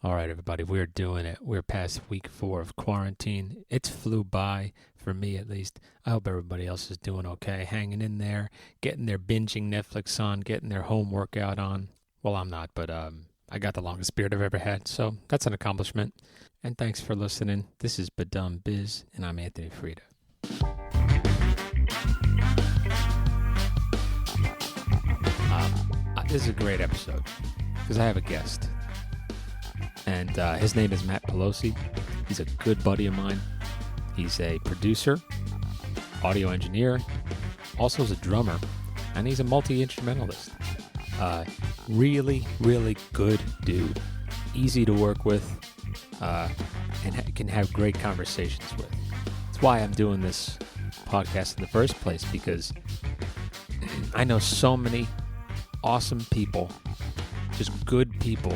All right, everybody, we're doing it. We're past week 4 of quarantine. It's flew by, for me at least. I hope everybody else is doing okay, hanging in there, getting their binging Netflix on, getting their home workout on. Well, I'm not, but I got the longest beard I've ever had, so that's an accomplishment. And thanks for listening. This is BaDumBizz, and I'm Anthony Frida. This is a great episode because I have a guest. And his name is Matt Pelosi. He's a good buddy of mine. He's a producer, audio engineer, also is a drummer, and he's a multi-instrumentalist. Really, really good dude. Easy to work with, and can have great conversations with. That's why I'm doing this podcast in the first place, because I know so many awesome people, just good people,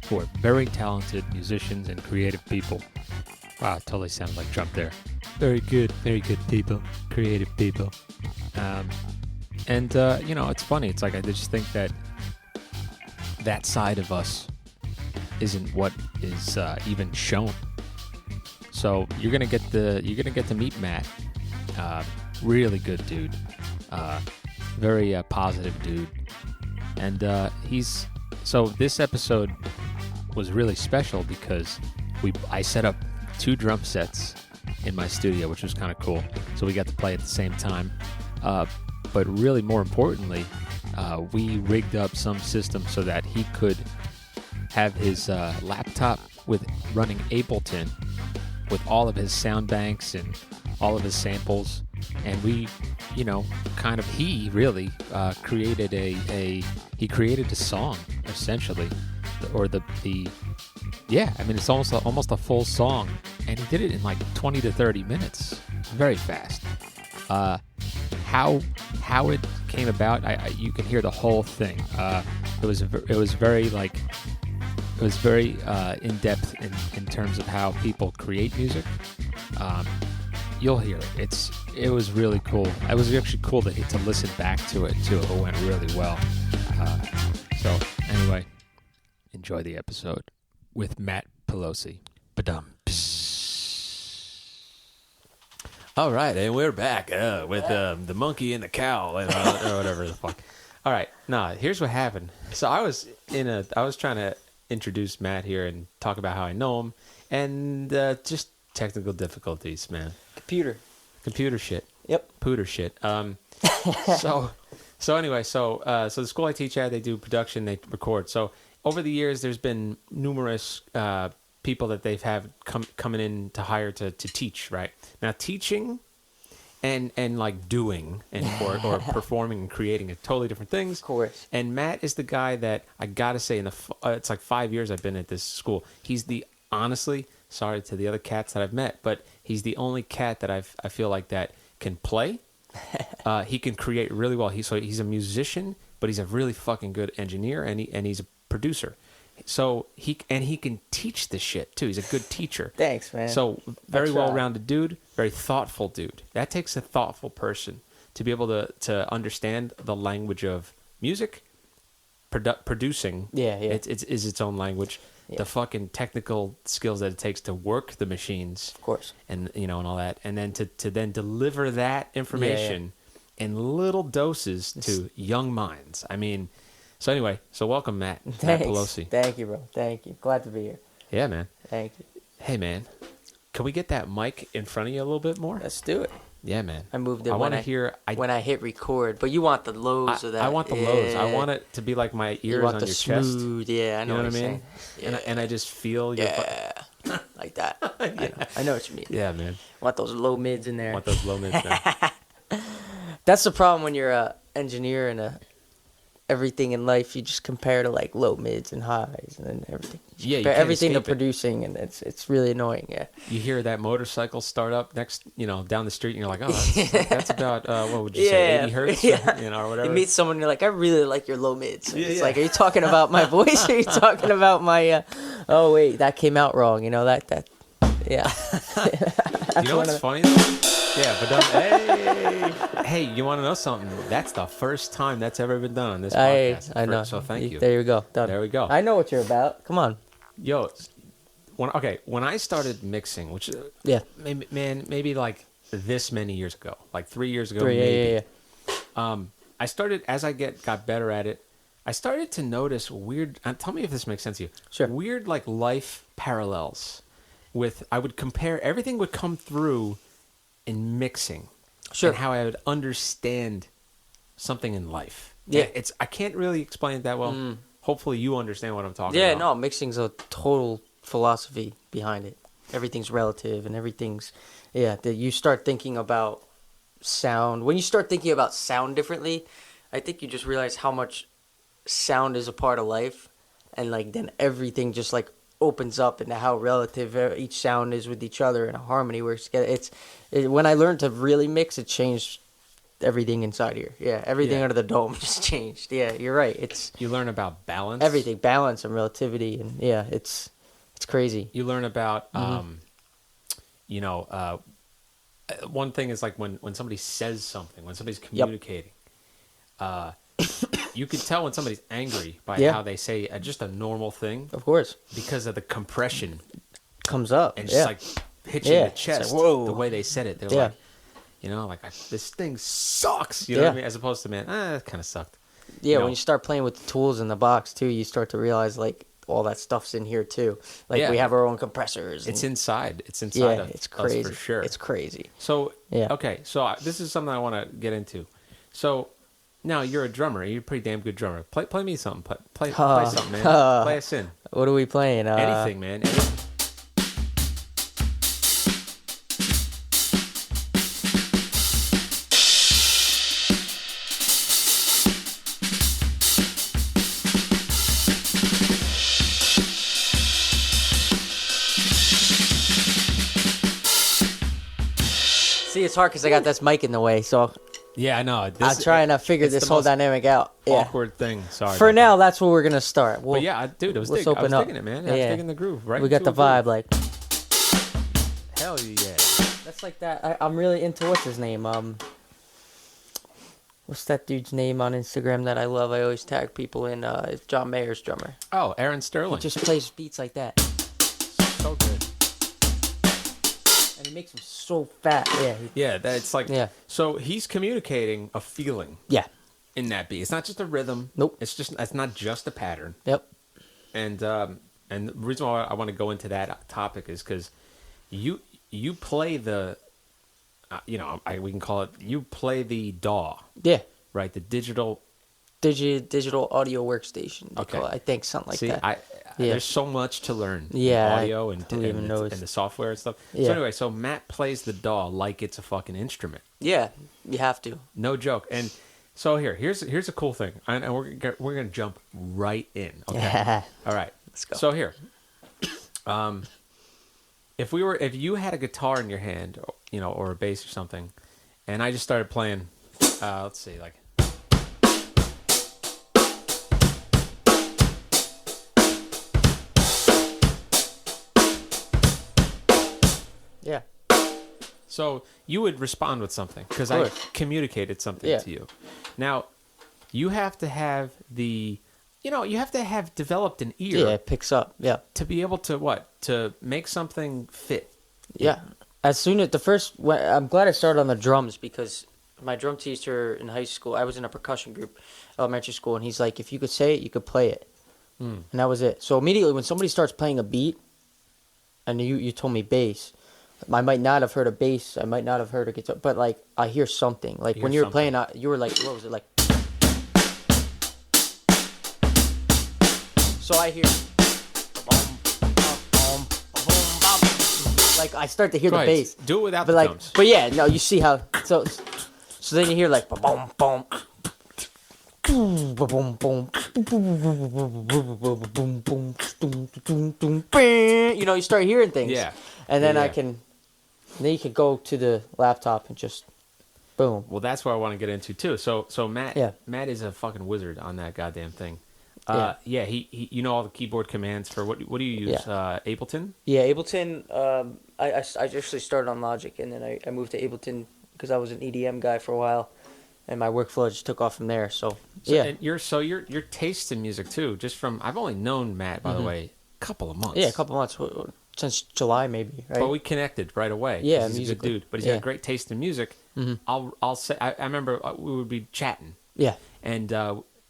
who are very talented musicians and creative people. Wow, it totally sounded like Trump there. Very good people, creative people. It's funny. It's like I just think that side of us isn't what is even shown. So you're gonna get to meet Matt. Really good dude. Very positive dude. And so this episode was really special because I set up 2 drum sets in my studio, which was kind of cool. So we got to play at the same time. But really more importantly, we rigged up some system so that he could have his laptop with running Ableton with all of his sound banks and all of his samples. And we, he really created a song, essentially. It's almost a full song, and he did it in like 20 to 30 minutes, very fast. How it came about, you can hear the whole thing. It was very in depth in terms of how people create music. You'll hear it. It was really cool. It was actually cool to listen back to it too. It went really well. So anyway, enjoy the episode with Matt Pelosi. BaDumBizz. All right, and we're back with the monkey and the cow, or whatever the fuck. All right, here's what happened. So I was trying to introduce Matt here and talk about how I know him, and just technical difficulties, man. Computer shit. Yep. Pooter shit. So anyway, the school I teach at, they do production, they record. So over the years, there's been numerous people that they've had coming in to hire to teach, right? Now, teaching and like doing or performing and creating are totally different things. Of course. And Matt is the guy that I gotta say, it's like 5 years I've been at this school. He's honestly, sorry to the other cats that I've met, but he's the only cat that I feel like that can play. He can create really well. He's a musician, but he's a really fucking good engineer, and he's a producer. So he can teach this shit too. He's a good teacher. Thanks, man. So very well-rounded dude, very thoughtful dude. That takes a thoughtful person to be able to understand the language of music, producing. Yeah. It's its own language. Yeah. The fucking technical skills that it takes to work the machines, of course, and and all that, and then to then deliver that information in little doses to young minds. So anyway, welcome, Matt. Thanks. Matt Pelosi. Thank you, bro. Thank you. Glad to be here. Yeah, man. Thank you. Hey, man, can we get that mic in front of you a little bit more? Let's do it. Yeah, man. I moved it when I hit record, but you want the lows of that. I want the lows. I want it to be like my ears on your chest. Smooth, yeah, I know what I mean. Yeah. And I just feel your like that. Yeah. I know what you mean. Yeah, man. Want those low mids in there. There. That's the problem when you're a engineer and everything in life. You just compare to like low mids and highs and then everything. You compare everything to producing, and it's really annoying. Yeah. You hear that motorcycle start up next, down the street, and you're like, oh, that's about what would you say, 80 hertz, or whatever. You meet someone, and you're like, I really like your low mids. It's like, are you talking about my voice? Or are you talking about my? Oh wait, that came out wrong. That. Yeah. You know what's funny though? Yeah, but hey, you want to know something? That's the first time that's ever been done on this podcast. I know. So thank you. There you go. Done. There we go. I know what you're about. Come on. Yo, when I started mixing, which maybe like this many years ago, like 3 years ago, maybe. I started as I got better at it. I started to notice weird. Tell me if this makes sense to you. Sure. Weird like life parallels. I would compare everything would come through in mixing. Sure. And how I would understand something in life. Yeah. I can't really explain it that well. Hopefully you understand what I'm talking about. Yeah, no, mixing's a total philosophy behind it. Everything's relative and everything's that you start thinking about sound. When you start thinking about sound differently, I think you just realize how much sound is a part of life, and like then everything just like opens up into how relative each sound is with each other and how harmony works together. When I learned to really mix, it changed everything inside here. Yeah, everything under the dome just changed. Yeah, you're right. You learn about balance. Everything, balance and relativity, and it's crazy. You learn about one thing is like when somebody says something, when somebody's communicating, you can tell when somebody's angry by how they say just a normal thing. Of course, because of the compression comes up and just like hits you in the chest. Like, whoa. The way they said it, they're like, this thing sucks. You know what I mean? As opposed to, man, that kind of sucked. Yeah, when you start playing with the tools in the box too, you start to realize like all that stuff's in here too. Like we have our own compressors. It's inside. It's inside. Yeah, it's crazy. Us for sure. It's crazy. So okay, so this is something I want to get into. So now you're a drummer. You're a pretty damn good drummer. Play me something. Play something, man. Play us in. What are we playing? Anything, man. See, it's hard because I got this mic in the way, so I know. I'm trying to figure this whole dynamic out. Awkward thing. Sorry. For now, that's where we're gonna start. But dude, I was digging it, man. I was digging the groove. Right. We got the vibe, like. Hell yeah. That's like that. I'm really into what's his name. What's that dude's name on Instagram that I love? I always tag people in. It's John Mayer's drummer. Oh, Aaron Sterling. He just plays beats like that. So good. And he makes them so fat. That's like. Yeah. So he's communicating a feeling. Yeah. In that beat, it's not just a rhythm. Nope. It's not just a pattern. Yep. And the reason why I want to go into that topic is because you play the, we can call it, you play the DAW. Yeah. Right. The digital audio workstation. Okay. I think something like that. There's so much to learn. Audio and the software and stuff. Yeah. So anyway, so Matt plays the DAW like it's a fucking instrument. Yeah, you have to. No joke. And so here's a cool thing, and we're gonna jump right in. Okay. All right. Let's go. So here, if you had a guitar in your hand, or a bass or something, and I just started playing, let's see, like. Yeah. So you would respond with something because I communicated something to you. Now, you have to have developed an ear. Yeah, it picks up. Yeah. To be able to make something fit. Yeah. As soon as I'm glad I started on the drums because my drum teacher in high school, I was in a percussion group, elementary school, and he's like, if you could say it, you could play it. And that was it. So immediately when somebody starts playing a beat, and you told me bass, I might not have heard a bass. I might not have heard a guitar, but like I hear something. Like when you were playing, you were like, what was it like? So I hear, like I start to hear the bass. Do it without the drums. But yeah, no, you see how so then you hear like boom boom. You start hearing things. Yeah. And then then you can go to the laptop and just boom. Well, that's what I want to get into too. So Matt is a fucking wizard on that goddamn thing. He all the keyboard commands for what do you use? Ableton? Yeah, Ableton. I actually started on Logic and then I moved to Ableton because I was an EDM guy for a while, and my workflow just took off from there. So yeah. And your taste in music too, just from I've only known Matt by the way couple of months. Yeah, a couple months since July maybe, right? But we connected right away. Yeah, he's a good musically. dude, but he's Yeah. got great taste in music. I'll say I remember we would be chatting, Yeah. and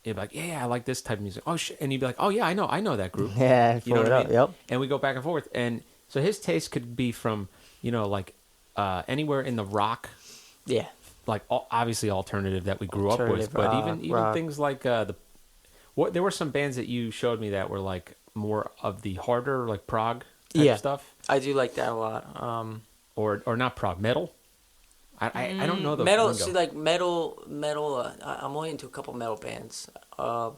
he'd be like, yeah, I like this type of music. Oh shit, and he'd be like, oh yeah, I know that group. Yeah, You know what I mean? Yep. And we go back and forth, and so his taste could be from like anywhere in the rock, Yeah. like obviously alternative that we grew up with, Alternative but rock, even rock. things like there were some bands that you showed me that were like more of the harder like prog type stuff, I do like that a lot. or not prog, metal. I don't know the metal. lingo. See, like metal. I'm only into a couple metal bands.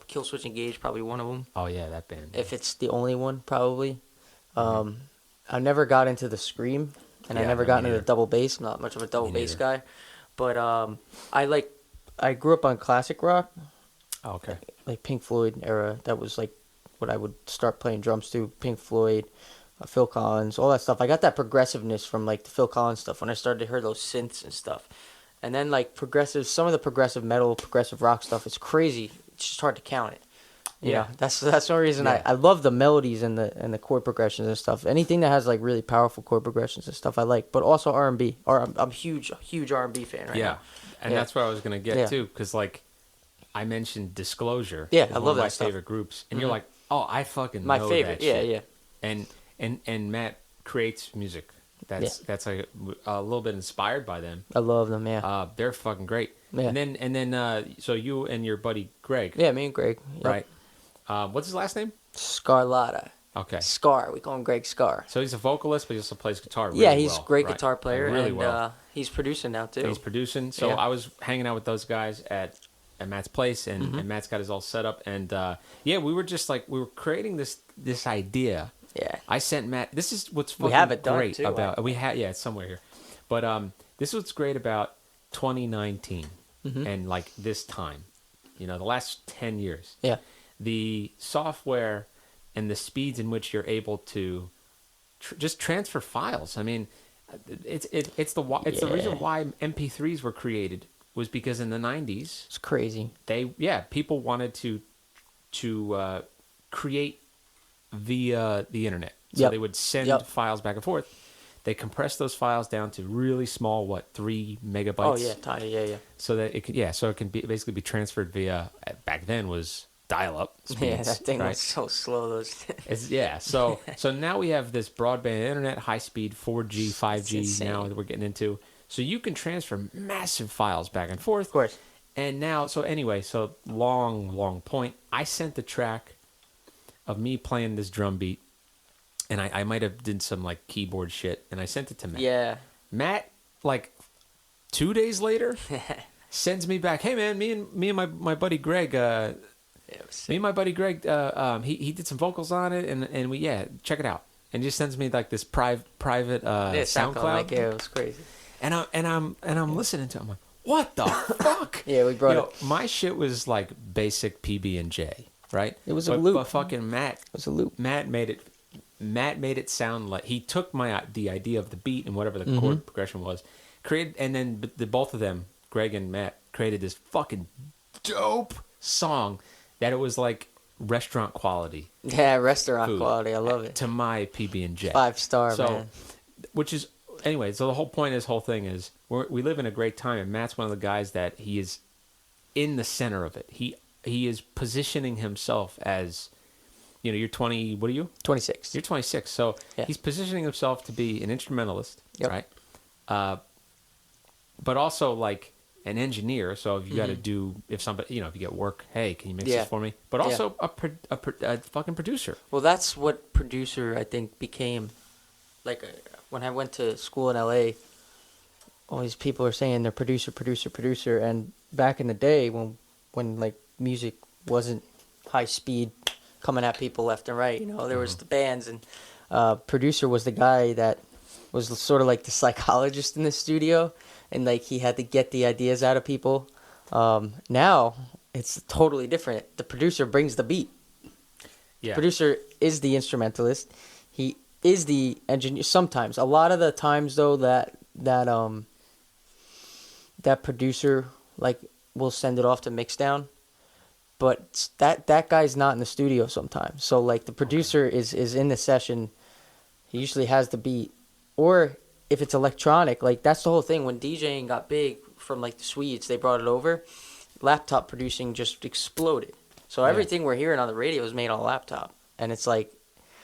Kill Switch Engage, probably one of them. Oh yeah, that band. If it's the only one, probably. I never got into the scream, and I Yeah, never no, got me into the neither. double bass. I'm not much of a double Me bass neither. guy, but I grew up on classic rock, Oh, okay. like Pink Floyd era. That was like what I would start playing drums to. Pink Floyd, Phil Collins, all that stuff. I got that progressiveness from like the Phil Collins stuff when I started to hear those synths and stuff. And then like some of the progressive metal, progressive rock stuff is crazy. It's just hard to count it. You know, that's the only reason Yeah. I love the melodies and the chord progressions and stuff. Anything that has like really powerful chord progressions and stuff I like. But also R&B. I'm huge R&B fan right now. And Yeah. that's what I was gonna get Yeah. to, because like I mentioned Disclosure. Yeah, is I one love of my that stuff. favorite groups, and you're like, oh, I fucking My know favorite. that Yeah, shit. yeah. And Matt creates music that's like a little bit inspired by them. I love them, yeah. They're fucking great. Yeah. And then so you and your buddy Greg, Yeah, me and Greg. Yep. right? What's his last name? Scarlata. Okay. Scar. We call him Greg Scar. So he's a vocalist, but he also plays guitar really Yeah, he's well, a great right? guitar player. Really and, well. he's producing now, too. He's producing. So Yeah. I was hanging out with those guys at Matt's place, and, and Matt's got his all set up. And we were just like, we were creating this idea. Yeah. I sent Matt. This is what's fucking We have it done, great too, about. We had it's somewhere here, but this is what's great about 2019 and like this time, the last 10 years. Yeah. The software and the speeds in which you're able to just transfer files. I mean, it's the reason why MP3s were created, was because in the 90s It's crazy. people wanted to create via the internet. So Yep. they would send Yep. files back and forth. They compressed those files down to really small, 3 megabytes. Oh, yeah, tiny. Yeah. So that it can basically be transferred via, back then was dial-up speeds. Yeah, that thing right? was so slow. Those. So now we have this broadband internet, high speed 4G, 5G insane. now that we're getting into. So you can transfer massive files back and forth. Of course. And now, so long point. I sent the track of me playing this drum beat, and I might have did some like keyboard shit, and I sent it to Matt. Yeah. Matt, like 2 days later, sends me back, hey man, me and my buddy Greg, he did some vocals on it, and we check it out, and just sends me like this private SoundCloud. Like, yeah, it was crazy. And I'm listening to it. I'm like, what the fuck? Yeah, we brought it. My shit was like basic PB&J, right? It was a loop. But fucking Matt, It was a loop. Matt made it sound like he took the idea of the beat and whatever the chord progression was, created, and then the both of them, Greg and Matt, created this fucking dope song that it was like restaurant quality. Yeah, restaurant food quality. I love it. To my PB&J. 5-star, So, man. which is anyway. So the whole point of this whole thing is we live in a great time, and Matt's one of the guys that he is in the center of it. He is positioning himself as, you're 20. What are you? 26. You're 26. So Yeah. he's positioning himself to be an instrumentalist, Yep. right? But also like an engineer. So if you got to do, if somebody, if you get work, hey, can you mix Yeah. this for me? But also a fucking producer. Well, that's what producer, I think, became. Like, when I went to school in L.A., all these people are saying they're producer. And back in the day, when like, music wasn't high speed coming at people left and right, there was the bands, and producer was the guy that was sort of like the psychologist in the studio, and like he had to get the ideas out of people. Now it's totally different. The producer brings the beat. Yeah. Producer is the instrumentalist. He is the engineer. Sometimes, a lot of the times though, that producer like will send it off to mix down. but that guy's not in the studio sometimes. So like the producer is in the session. He usually has the beat, or if it's electronic, like that's the whole thing. When DJing got big from like the Swedes, they brought it over. Laptop producing just exploded. So everything we're hearing on the radio is made on a laptop, and it's like,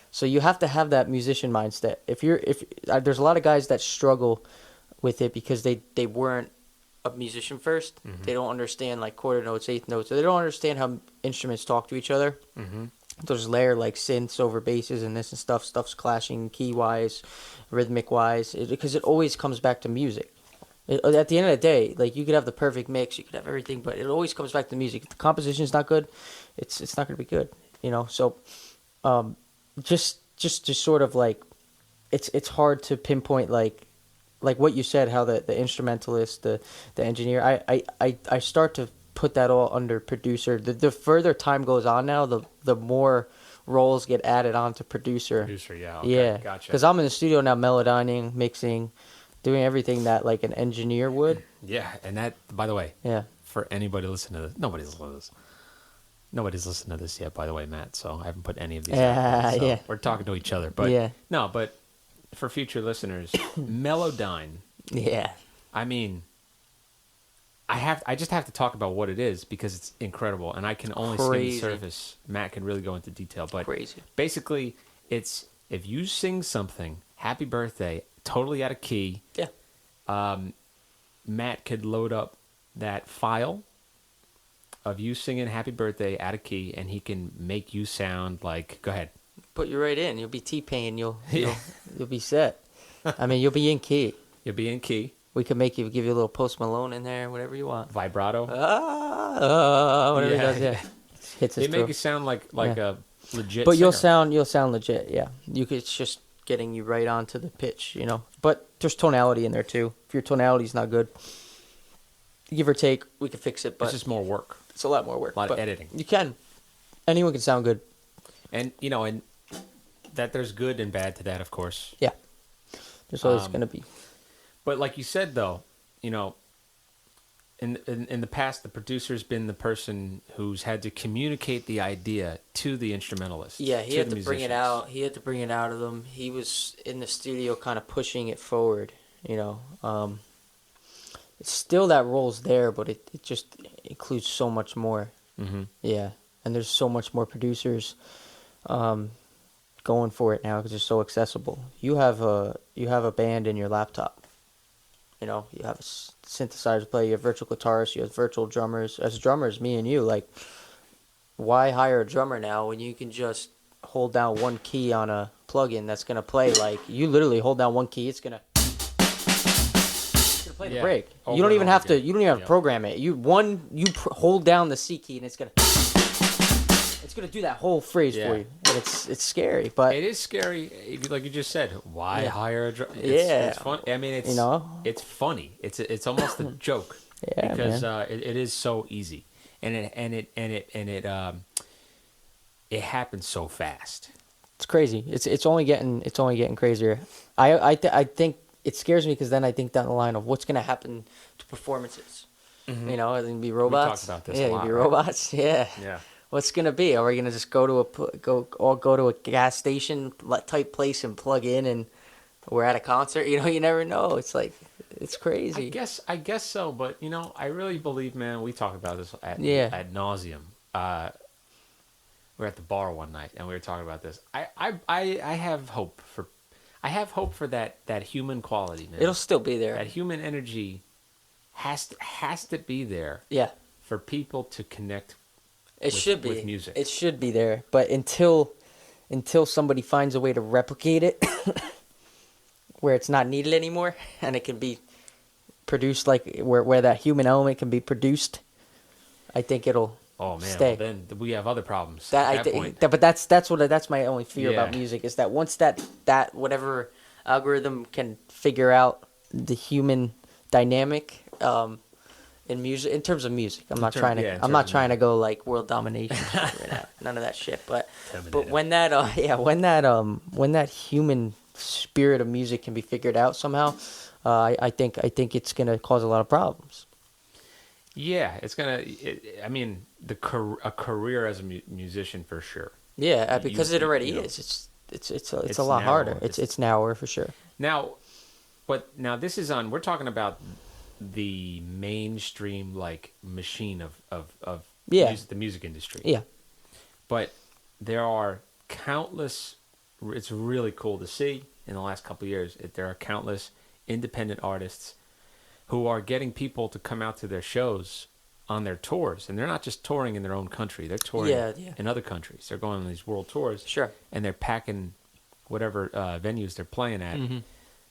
so you have to have that musician mindset. If there's a lot of guys that struggle with it because they weren't a musician 1st. Mm-hmm. They don't understand like quarter notes, eighth notes. They don't understand how instruments talk to each other. Mm-hmm. There's layer like synths over basses and this and stuff. Stuff's clashing key wise, rhythmic wise, because it always comes back to music. At the end of the day, like you could have the perfect mix, you could have everything, but it always comes back to music. If the composition is not good, it's not going to be good. You know, so just sort of like it's hard to pinpoint like what you said, how the instrumentalist, the engineer. I start to put that all under producer. The further time goes on now, the more roles get added on to producer. Producer, yeah. Okay, yeah, gotcha. because I'm in the studio now, melodyning, mixing, doing everything that like an engineer would. Yeah, and that, by the way, Yeah. for anybody listening to this, nobody's listened to this yet, by the way, Matt. So I haven't put any of these. out yet, so Yeah. we're talking to each other, but Yeah. no, but for future listeners, melodyne. Yeah. I mean, I just have to talk about what it is because it's incredible, and I can only skim the surface. Matt can really go into detail, but Crazy. basically, it's if you sing something, "Happy Birthday," totally out of key. Yeah. Matt could load up that file of you singing "Happy Birthday" out of key, and he can make you sound like. Go ahead. Put you right in. You'll be T-Pain. You'll be set. I mean, you'll be in key. You'll be in key. We could give you a little Post Malone in there, whatever you want. Vibrato. Whatever he does, yeah. Hits They make you sound like a legit. But singer. you'll sound legit, yeah. It's just getting you right onto the pitch, you know. But there's tonality in there too. If your tonality's not good, give or take, we can fix it. But it's just more work. It's a lot more work. A lot of editing. You can. Anyone can sound good. And and that there's good and bad to that, of course. Yeah. There's always going to be. But like you said, though, in the past, the producer's been the person who's had to communicate the idea to the instrumentalist. Yeah, he had to bring it musicians. out. He had to bring it out of them. He was in the studio kind of pushing it forward, It's still that role's there, but it just includes so much more. Mm-hmm. Yeah, and there's so much more producers going for it now because it's so accessible. You have a band in your laptop. You have a synthesizer player, you have virtual guitarists, you have virtual drummers. As drummers, me and you, like, why hire a drummer now when you can just hold down one key on a plugin that's gonna play? Like, you literally hold down one key, it's gonna play the break. You don't even have to. You don't even have to program it. Hold down the C key and it's gonna do that whole phrase for you. And it's scary, but it is scary. Like you just said, why hire a drummer? Yeah, it's fun. I mean, it's it's funny. It's almost a joke because it is so easy, and it happens so fast. It's crazy. It's only getting crazier. I think it scares me because then I think down the line of what's gonna happen to performances. Mm-hmm. Are they gonna be robots? We talked about this a lot, be right? robots. Yeah. Yeah. What's gonna be? Are we gonna just go to a gas station type place and plug in and we're at a concert? You never know. It's like it's crazy. I guess so, but I really believe, man. We talk about this ad nauseum. We were at the bar one night and we were talking about this. I have hope for that human quality, man. It'll still be there. That human energy has to be there. Yeah. For people to connect. With music. It should be there, but until somebody finds a way to replicate it, where it's not needed anymore, and it can be produced like where that human element can be produced, I think it'll. Oh man! Stay. Well, then we have other problems. But that's my only fear about music is that once that whatever algorithm can figure out the human dynamic. In music, in terms of music, I'm not trying to go like world domination right now. None of that shit. But when that human spirit of music can be figured out somehow, I think it's gonna cause a lot of problems. Yeah, it's gonna. I mean, a career as a musician for sure. Yeah, because it already you know, is. It's a it's lot narrower. harder. It's narrower for sure. Now, but now this is on. We're talking about the mainstream like machine of Yeah. the music industry. Yeah. But there are countless. It's really cool to see in the last couple of years. There are countless independent artists who are getting people to come out to their shows on their tours, and they're not just touring in their own country. They're touring in other countries. They're going on these world tours. Sure. And they're packing whatever venues they're playing at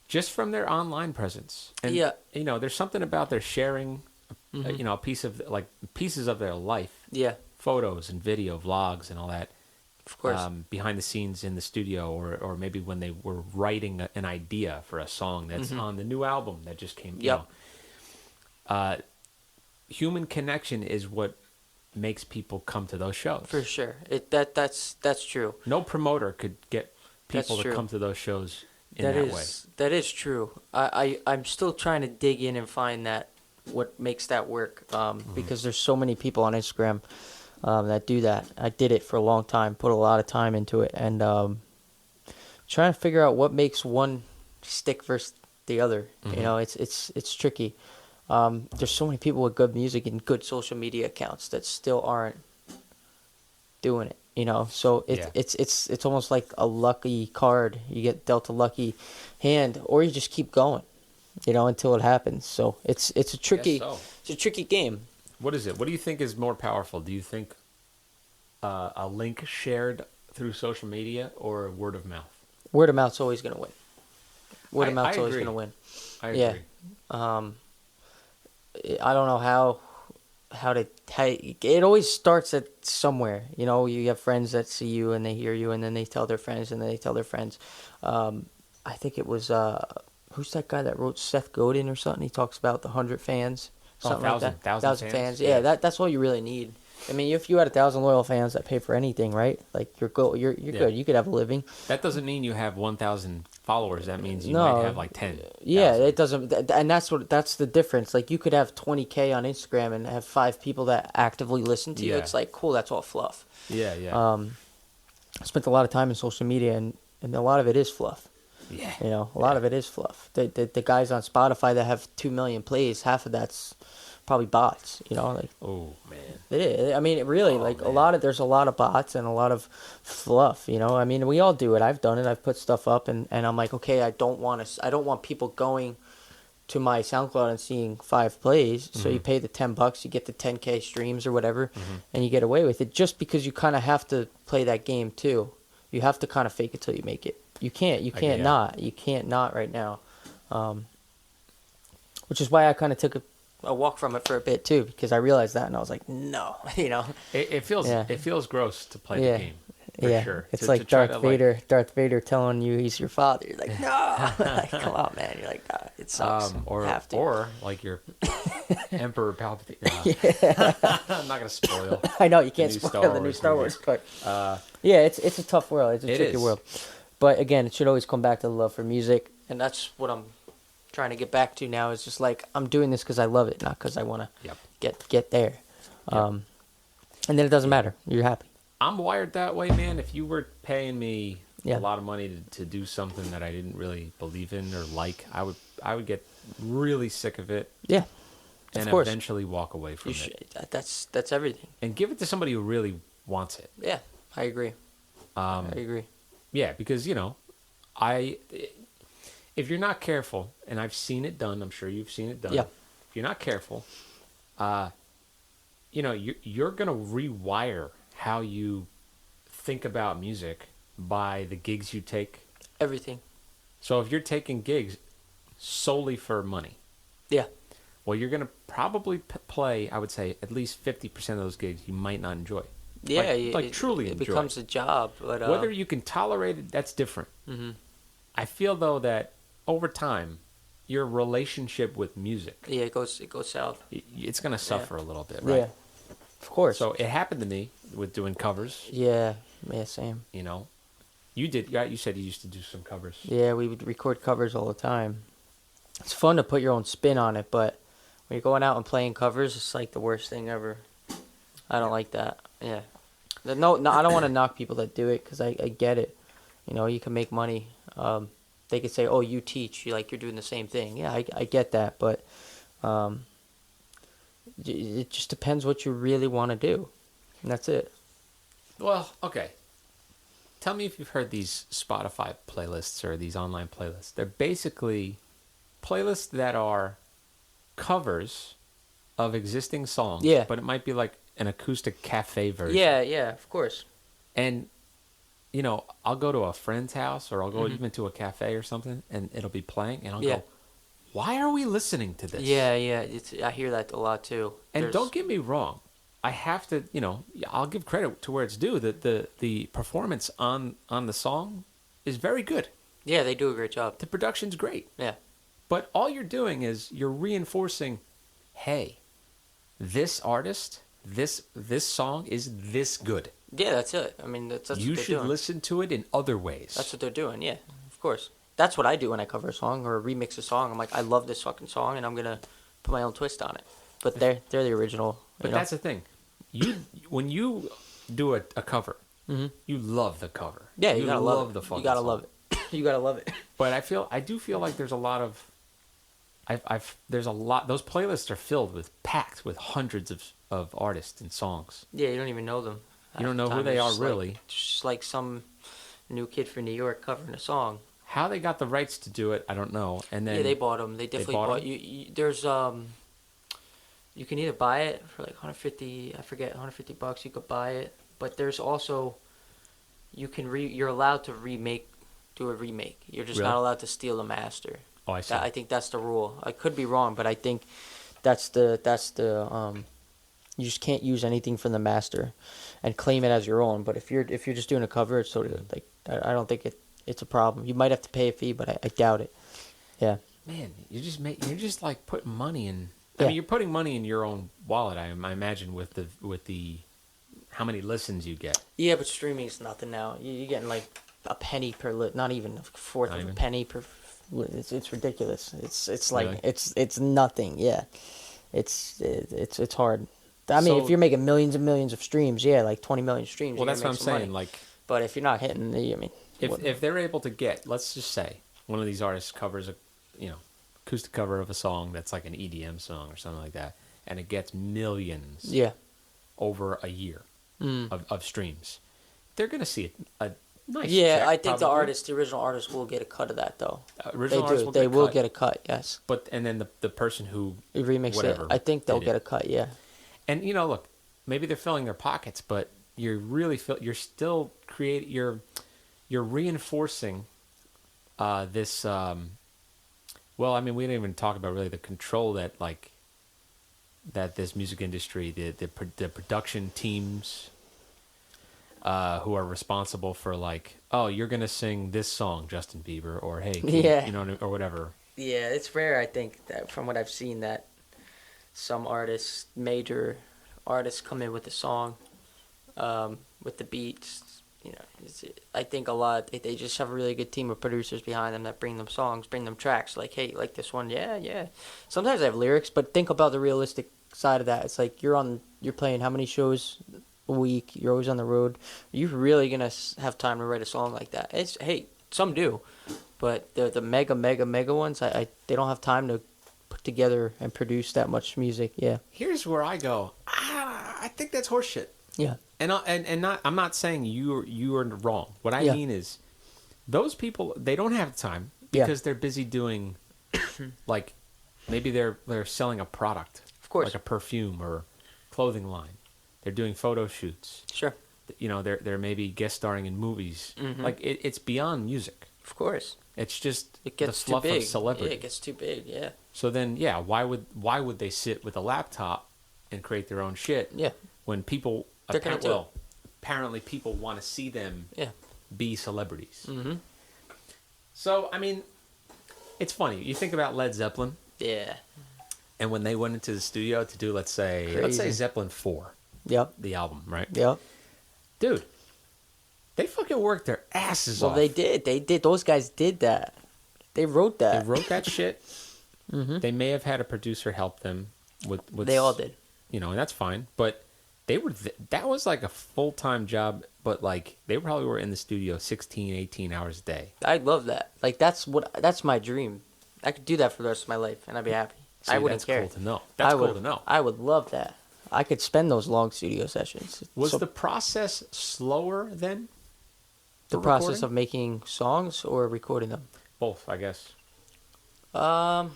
just from their online presence. And you know, there's something about their sharing, you know, a piece of like pieces of their life. Yeah. Photos and video, vlogs, and all that. Of course. Behind the scenes in the studio, or maybe when they were writing an idea for a song that's on the new album that just came. Yep. You know, human connection is what makes people come to those shows. For sure. That's true. No promoter could get people to come to those shows in that way. That is true. I'm still trying to dig in and find that what makes that work. Because there's so many people on Instagram that do that. I did it for a long time, put a lot of time into it, and trying to figure out what makes one stick versus the other. You know, it's tricky. There's so many people with good music and good social media accounts that still aren't doing it. You know, so it's almost like a lucky card. You get dealt a lucky hand, or you just keep going. You know, until it happens. So it's a tricky game. What is it? What do you think is more powerful? Do you think a link shared through social media or word of mouth? Word of mouth's always going to win. Word of mouth's always agree. going to win. I agree. I don't know how it always starts at somewhere. You know, you have friends that see you and they hear you, and then they tell their friends, and then they tell their friends. I think it was who's that guy that wrote Seth Godin or something? He talks about the 100 fans. Something like that. 1,000 fans. Yeah, that's all you really need. I mean, if you had 1,000 loyal fans that pay for anything, right? Like you're good. You could have a living. That doesn't mean you have 1,000 followers. That means you might have like 10. Yeah, it doesn't, and that's the difference. Like you could have 20K on Instagram and have 5 people that actively listen to you. It's like cool. That's all fluff. Yeah. I spent a lot of time in social media, and a lot of it is fluff. Yeah. You know, a lot of it is fluff. The guys on Spotify that have 2 million plays, half of that's probably bots. You know, like oh man, it is. I mean, it really there's a lot of bots and a lot of fluff. You know, I mean, we all do it. I've done it. I've put stuff up, and I'm like, okay, I don't want people going to my SoundCloud and seeing 5 plays. So you pay the $10, you get the 10K streams or whatever, and you get away with it. Just because you kind of have to play that game too. You have to kind of fake it till you make it. You can't not. You can't not right now. Which is why I kind of took a walk from it for a bit too, because I realized that, and I was like, no, you know. It feels gross to play the game. For sure. It's like Darth Vader telling you he's your father. You're like, no, like, come on, man. You're like, nah, it sucks. Or like your Emperor Palpatine. I'm not gonna spoil. I know you can't spoil the new Star Wars, but it's a tough world. It's a tricky world. But again, it should always come back to the love for music, and that's what I'm trying to get back to now. Is just like I'm doing this because I love it, not because I want to get there. And then it doesn't matter. You're happy. I'm wired that way, man. If you were paying me a lot of money to do something that I didn't really believe in or like, I would get really sick of it. Yeah, and eventually walk away from it. That's everything. And give it to somebody who really wants it. Yeah, I agree. I agree. Yeah, because, you know, if you're not careful, and I've seen it done, I'm sure you've seen it done. Yeah. If you're not careful, you know, you're going to rewire how you think about music by the gigs you take. Everything. So if you're taking gigs solely for money. Yeah. Well, you're going to probably play, I would say, at least 50% of those gigs you might not enjoy. Yeah, truly it enjoy. becomes a job. But, whether you can tolerate it, that's different. Mm-hmm. I feel, though, that over time, your relationship with music... Yeah, it goes south. It's going to suffer a little bit, right? Yeah, of course. So it happened to me with doing covers. Yeah, same. You know, you said you used to do some covers. Yeah, we would record covers all the time. It's fun to put your own spin on it, but when you're going out and playing covers, it's like the worst thing ever. I don't like that. Yeah. No, I don't want to knock people that do it because I get it. You know, you can make money. They could say, "Oh, you teach. You're doing the same thing." Yeah, I get that, but um, it just depends what you really want to do, and that's it. Well, okay. Tell me if you've heard these Spotify playlists or these online playlists. They're basically playlists that are covers of existing songs. Yeah. But it might be like an acoustic cafe version. Yeah, of course. And, you know, I'll go to a friend's house or I'll go even to a cafe or something and it'll be playing and I'll go, why are we listening to this? Yeah. I hear that a lot too. And don't get me wrong. I have to, you know, I'll give credit to where it's due. The performance on the song is very good. Yeah, they do a great job. The production's great. Yeah. But all you're doing is you're reinforcing, hey, this artist, this song is this good. Yeah, that's it. I mean, that's you what they're should doing. listen to it in other ways. That's what they're doing. Yeah, of course. That's what I do when I cover a song or remix a song. I'm like, I love this fucking song, and I'm gonna put my own twist on it. But they're the original. But that's the thing. When you do a cover, you love the cover. Yeah, you gotta love the fucking You gotta song. love it. You gotta love it. But I do feel like there's a lot of, there's a lot. Those playlists are filled with packed with hundreds of artists and songs. Yeah, you don't even know them. You don't know who they are really. Just like some new kid from New York covering a song. How they got the rights to do it, I don't know. And then yeah, they bought them. They definitely bought. There's you can either buy it for like 150. I forget, $150. You could buy it, but there's also you're allowed to do a remake. You're just Really? not allowed to steal the master. Oh, I see. I think that's the rule. I could be wrong, but I think that's the you just can't use anything from the master and claim it as your own. But if you're just doing a cover, it's sort of like I don't think it's a problem. You might have to pay a fee, but I doubt it. Yeah. Man, you're just like putting money in. Yeah. I mean, you're putting money in your own wallet. I imagine with the how many listens you get. Yeah, but streaming is nothing now. You're getting like a penny per not even a fourth of a penny per. It's ridiculous. It's like Really? it's nothing. Yeah, it's hard. I mean, if you're making millions and millions of streams, yeah, like 20 million streams. Well, you're that's gonna what I'm make some saying. money. Like, but if you're not hitting the, I mean, if they're able to get, let's just say, one of these artists covers a, acoustic cover of a song that's like an EDM song or something like that, and it gets millions. Yeah. Over a year of streams, they're gonna see a nice. Yeah, check, I think probably. the original artist will get a cut of that though. They will get a cut. Yes. But and then the person who remix whatever, it, I think they'll get a cut. Yeah. And look, maybe they're filling their pockets, but you're really you're still you're reinforcing this. Well, I mean, we didn't even talk about really the control that this music industry, the production teams, who are responsible for like, oh, you're gonna sing this song, Justin Bieber, or hey, or whatever. Yeah, it's rare. I think that from what I've seen that some major artists, come in with a song, with the beats. I think a lot. They just have a really good team of producers behind them that bring them songs, bring them tracks. Like, hey, like this one, yeah. Sometimes I have lyrics, but think about the realistic side of that. It's like you're playing how many shows a week? You're always on the road. Are you really gonna have time to write a song like that? Hey, some do, but the mega ones, they don't have time to put together and produce that much music. Yeah. Here's where I go. I think that's horseshit. Yeah. And I'm not saying you are wrong. What I mean is, those people, they don't have time because they're busy doing, like, maybe they're selling a product, of course, like a perfume or clothing line. They're doing photo shoots. Sure. They're maybe guest starring in movies. Like it's beyond music. Of course. It's just it gets the fluff too big. of celebrity. Yeah, it gets too big. Yeah. So then, why would they sit with a laptop and create their own shit? Yeah. When people. Apparently people want to see them be celebrities. Mm-hmm. So, I mean, it's funny. You think about Led Zeppelin. Yeah. And when they went into the studio to do, let's say Zeppelin 4. Yep. The album, right? Yep. Dude, they fucking worked their asses off. Well, they did. Those guys did that. They wrote that. They wrote that shit. Mm-hmm. They may have had a producer help them with they all did. And that's fine. But that was like a full-time job, but like they probably were in the studio 16, 18 hours a day. I love that. Like that's my dream. I could do that for the rest of my life, and I'd be happy. See, I wouldn't that's care. cool to know. That's cool to know. I would love that. I could spend those long studio sessions. Was the process slower then? The process of making songs or recording them? Both, I guess. I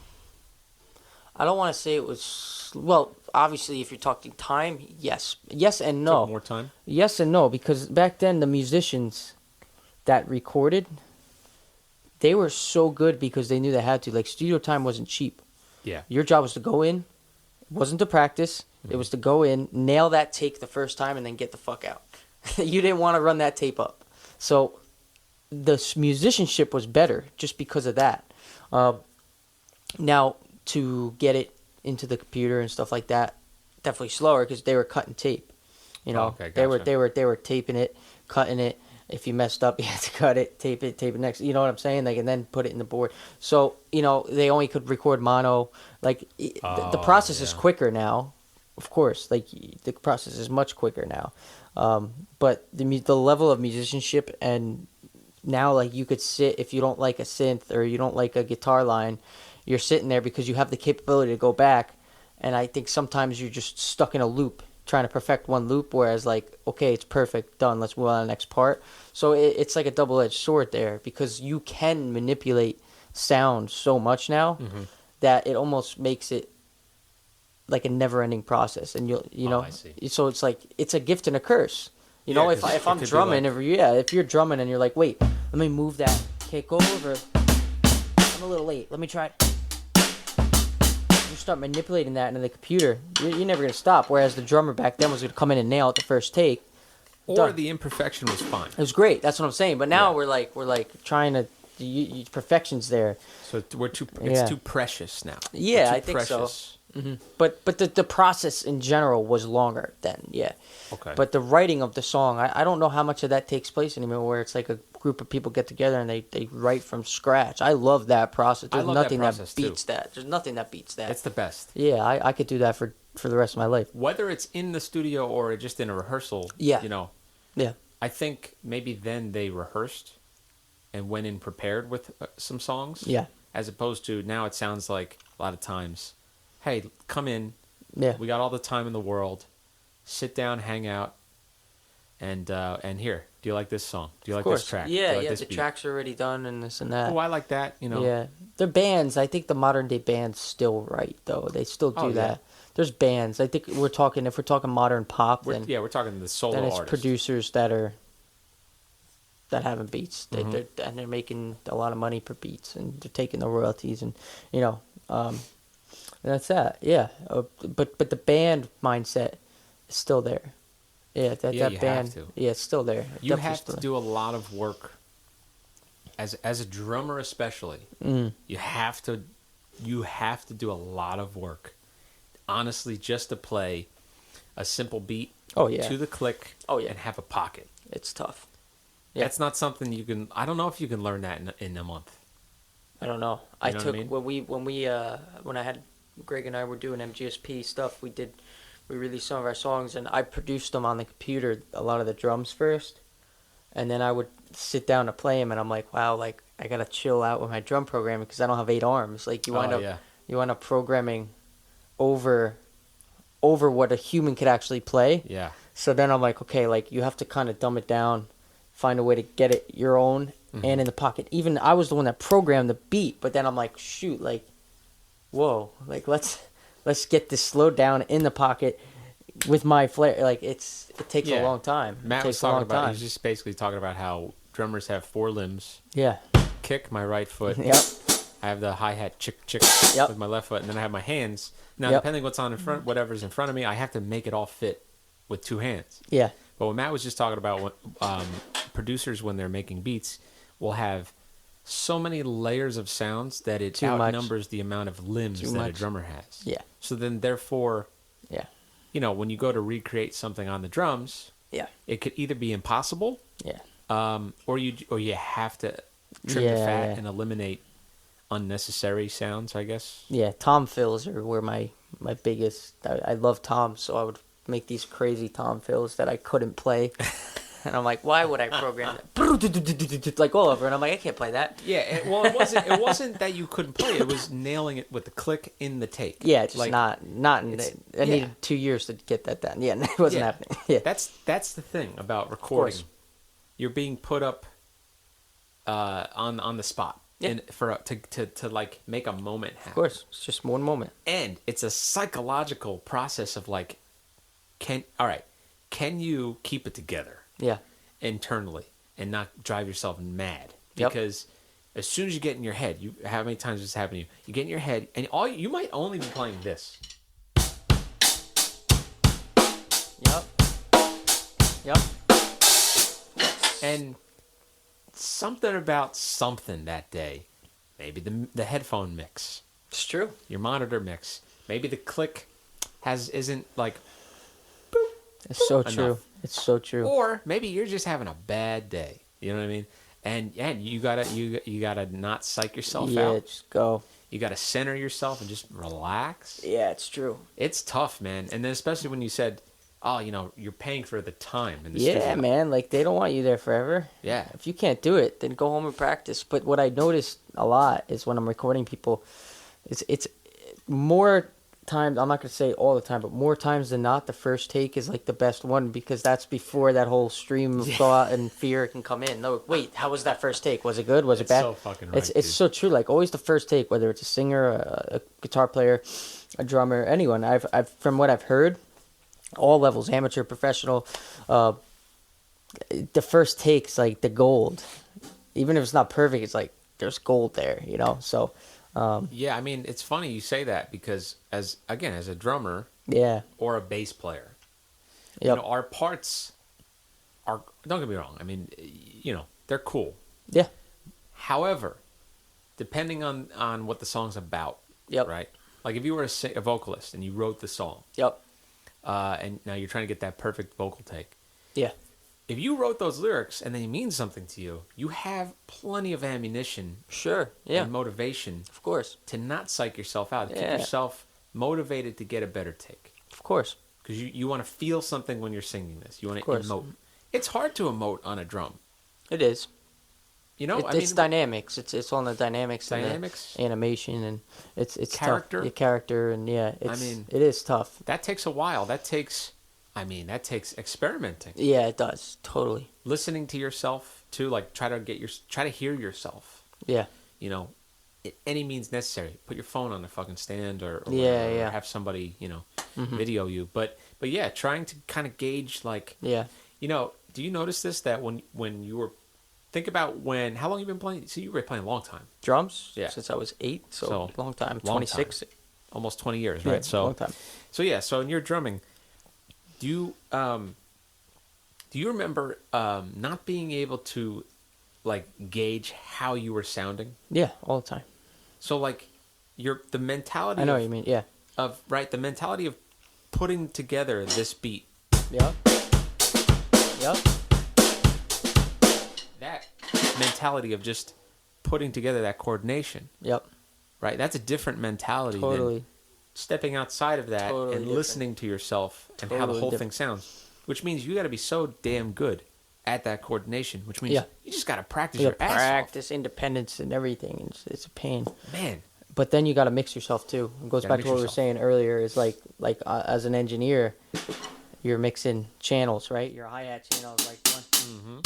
don't want to say it was. Well, obviously, if you're talking time, yes, and no. Took more time. Yes and no, because back then the musicians that recorded, they were so good because they knew they had to. Like studio time wasn't cheap. Yeah. Your job was to go in. It wasn't to practice. It was to go in, nail that take the first time, and then get the fuck out. You didn't want to run that tape up. So the musicianship was better just because of that. Now, to get it into the computer and stuff like that, definitely slower because they were cutting tape. You know, okay, gotcha. they were taping it, cutting it. If you messed up, you had to cut it, tape it next. You know what I'm saying? Like, and then put it in the board. So, you know, they only could record mono. Like, the process is quicker now, of course. Like, the process is much quicker now. But the level of musicianship, and now, like, you could sit, if you don't like a synth or you don't like a guitar line, you're sitting there because you have the capability to go back. And I think sometimes you're just stuck in a loop, trying to perfect one loop, whereas like, okay, it's perfect, done, let's move on to the next part. So it's like a double-edged sword there, because you can manipulate sound so much now that it almost makes it like a never-ending process. And you know, I see. So it's like, it's a gift and a curse. You know, if I'm drumming, if you're drumming and you're like, wait, let me move that kick over, I'm a little late, let me try it. You start manipulating that into the computer, you're never going to stop. Whereas the drummer back then was going to come in and nail it the first take. Or Done. the imperfection was fine. It was great. That's what I'm saying. But now we're like trying to perfection's there. So it's too precious now. Yeah, I think so. But the process in general was longer then. Yeah. Okay. But the writing of the song, I don't know how much of that takes place anymore, where it's like a group of people get together and they write from scratch. I love that process. There's nothing that beats that. There's nothing that beats that. It's the best. Yeah, I could do that for the rest of my life. Whether it's in the studio or just in a rehearsal, Yeah. you know. Yeah. I think maybe then they rehearsed and went in prepared with some songs. Yeah. As opposed to now it sounds like a lot of times, hey, come in. Yeah. We got all the time in the world. Sit down, hang out, and here. Do you like this song? Do you like this track? Yeah, like this the beat? track's already done and this and that. Oh, I like that. You know. Yeah, they're bands. I think the modern day bands still write though. They still do that. Yeah. There's bands. I think if we're talking modern pop, then we're talking the solo then it's artists. producers that having beats. They're making a lot of money per beats, and they're taking the royalties, and you know, that's that. Yeah, but the band mindset is still there. Yeah, that band. Have to. Yeah, it's still there. You have to do a lot of work. As a drummer, especially, you have to do a lot of work. Honestly, just to play a simple beat to the click and have a pocket. It's tough. Yeah. That's not something you can. I don't know if you can learn that in a month. I don't know. You know what I mean? When I had Greg and I were doing MGSP stuff, we released some of our songs, and I produced them on the computer, a lot of the drums first, and then I would sit down to play them, and I'm like, wow, like I gotta chill out with my drum programming because I don't have 8 arms. Like you wind up programming over what a human could actually play. Yeah. So then I'm like, okay, like you have to kind of dumb it down, find a way to get it your own and in the pocket. Even I was the one that programmed the beat, but then I'm like, shoot, like, whoa, like let's get this slowed down in the pocket with my flair. Like it takes a long time. Matt was talking about. He was just basically talking about how drummers have 4 limbs. Yeah. Kick, my right foot. Yep. I have the hi-hat chick with my left foot, and then I have my hands. Now, depending what's on in front, whatever's in front of me, I have to make it all fit with 2 hands. Yeah. But what Matt was just talking about, producers, when they're making beats, will have so many layers of sounds that it outnumbers the amount of limbs that a drummer has. Yeah. So then, therefore, you know, when you go to recreate something on the drums, it could either be impossible, or you have to trim the fat and eliminate unnecessary sounds, I guess. Yeah, tom fills are where my biggest. I love toms, so I would make these crazy tom fills that I couldn't play. And I'm like, why would I program that? Like all over, and I'm like, I can't play that. Yeah, it wasn't that you couldn't play. It was nailing it with the click in the take. Yeah, just like, not in the, I needed 2 years to get that done. Yeah, it wasn't happening. Yeah, that's the thing about recording. course. You're being put up on the spot. Yeah. And to like make a moment happen. Of course, it's just one moment. And it's a psychological process of like, can you keep it together? Yeah. Internally and not drive yourself mad. Yep. Because as soon as you get in your head, how many times has this happened to you? You get in your head and you might only be playing this. Yep. And something about something that day, maybe the headphone mix, It's true. your monitor mix, maybe the click isn't like It's so enough. true. It's so true. Or maybe you're just having a bad day. You know what I mean? And you gotta not psych yourself Yeah, out. just go. You gotta center yourself and just relax. Yeah, it's true. It's tough, man. And then especially when you said, "Oh, you're paying for the time in the Yeah, studio." man. Like, they don't want you there forever. Yeah. If you can't do it, then go home and practice. But what I noticed a lot is when I'm recording people, it's more times, I'm not going to say all the time, but more times than not, the first take is like the best one, because that's before that whole stream of thought and fear can come in. No, wait, how was that first take? Was it good? Was it It's bad? so fucking right, It's dude. so true. Like, always the first take, whether it's a singer, a guitar player, a drummer, anyone. I've from what I've heard, all levels, amateur, professional, the first take's like the gold. Even if it's not perfect, it's like there's gold there, So, Yeah, I mean, it's funny you say that because as a drummer yeah, or a bass player, yep, our parts are, don't get me wrong, I mean, they're cool. yeah, However, depending on what the song's about, Yep. right? Like if you were a vocalist and you wrote the song, yep, and now you're trying to get that perfect vocal take. yeah, If you wrote those lyrics and they mean something to you, you have plenty of ammunition sure, yeah, and motivation of course, to not psych yourself out, to keep Yeah. yourself motivated to get a better take. of course, Because you want to feel something when you're singing this. You want to course. emote. It's hard to emote on a drum. it is. It's I mean, dynamics. It's on the dynamics, Dynamics? and the animation, and it's Character? tough. Your character, and yeah, it is tough. that takes a while. That takes experimenting. Yeah, it does totally. Listening to yourself too, like try to hear yourself. Yeah, Any means necessary. Put your phone on the fucking stand or Yeah. have somebody, Mm-hmm. video you. But yeah, trying to kind of gauge like, yeah. do you notice this that when you were think about how long you been playing? See, you were playing a long time. Drums, Yeah. since I was 8, so So, long time. long 26. Almost 20 years, Yeah, right? So long time. So yeah, so in your drumming, do you remember not being able to like gauge how you were sounding? Yeah, all the time. So like the mentality I know of, what you mean. Yeah. the mentality of putting together this beat, Yep. Yep. that mentality of just putting together that coordination, Yep. right? That's a different mentality than Totally. stepping outside of that Totally and different. listening to yourself and how the Totally whole different. thing sounds, which means you got to be so damn good at that coordination, which means Yeah. you just got to practice You your gotta ass off. practice independence and everything. It's a pain. Man, But then you got to mix yourself too. It goes Gotta back mix to what we were yourself. saying earlier. Is like as an engineer, you're mixing channels, right? Your hi-hat channel is like one.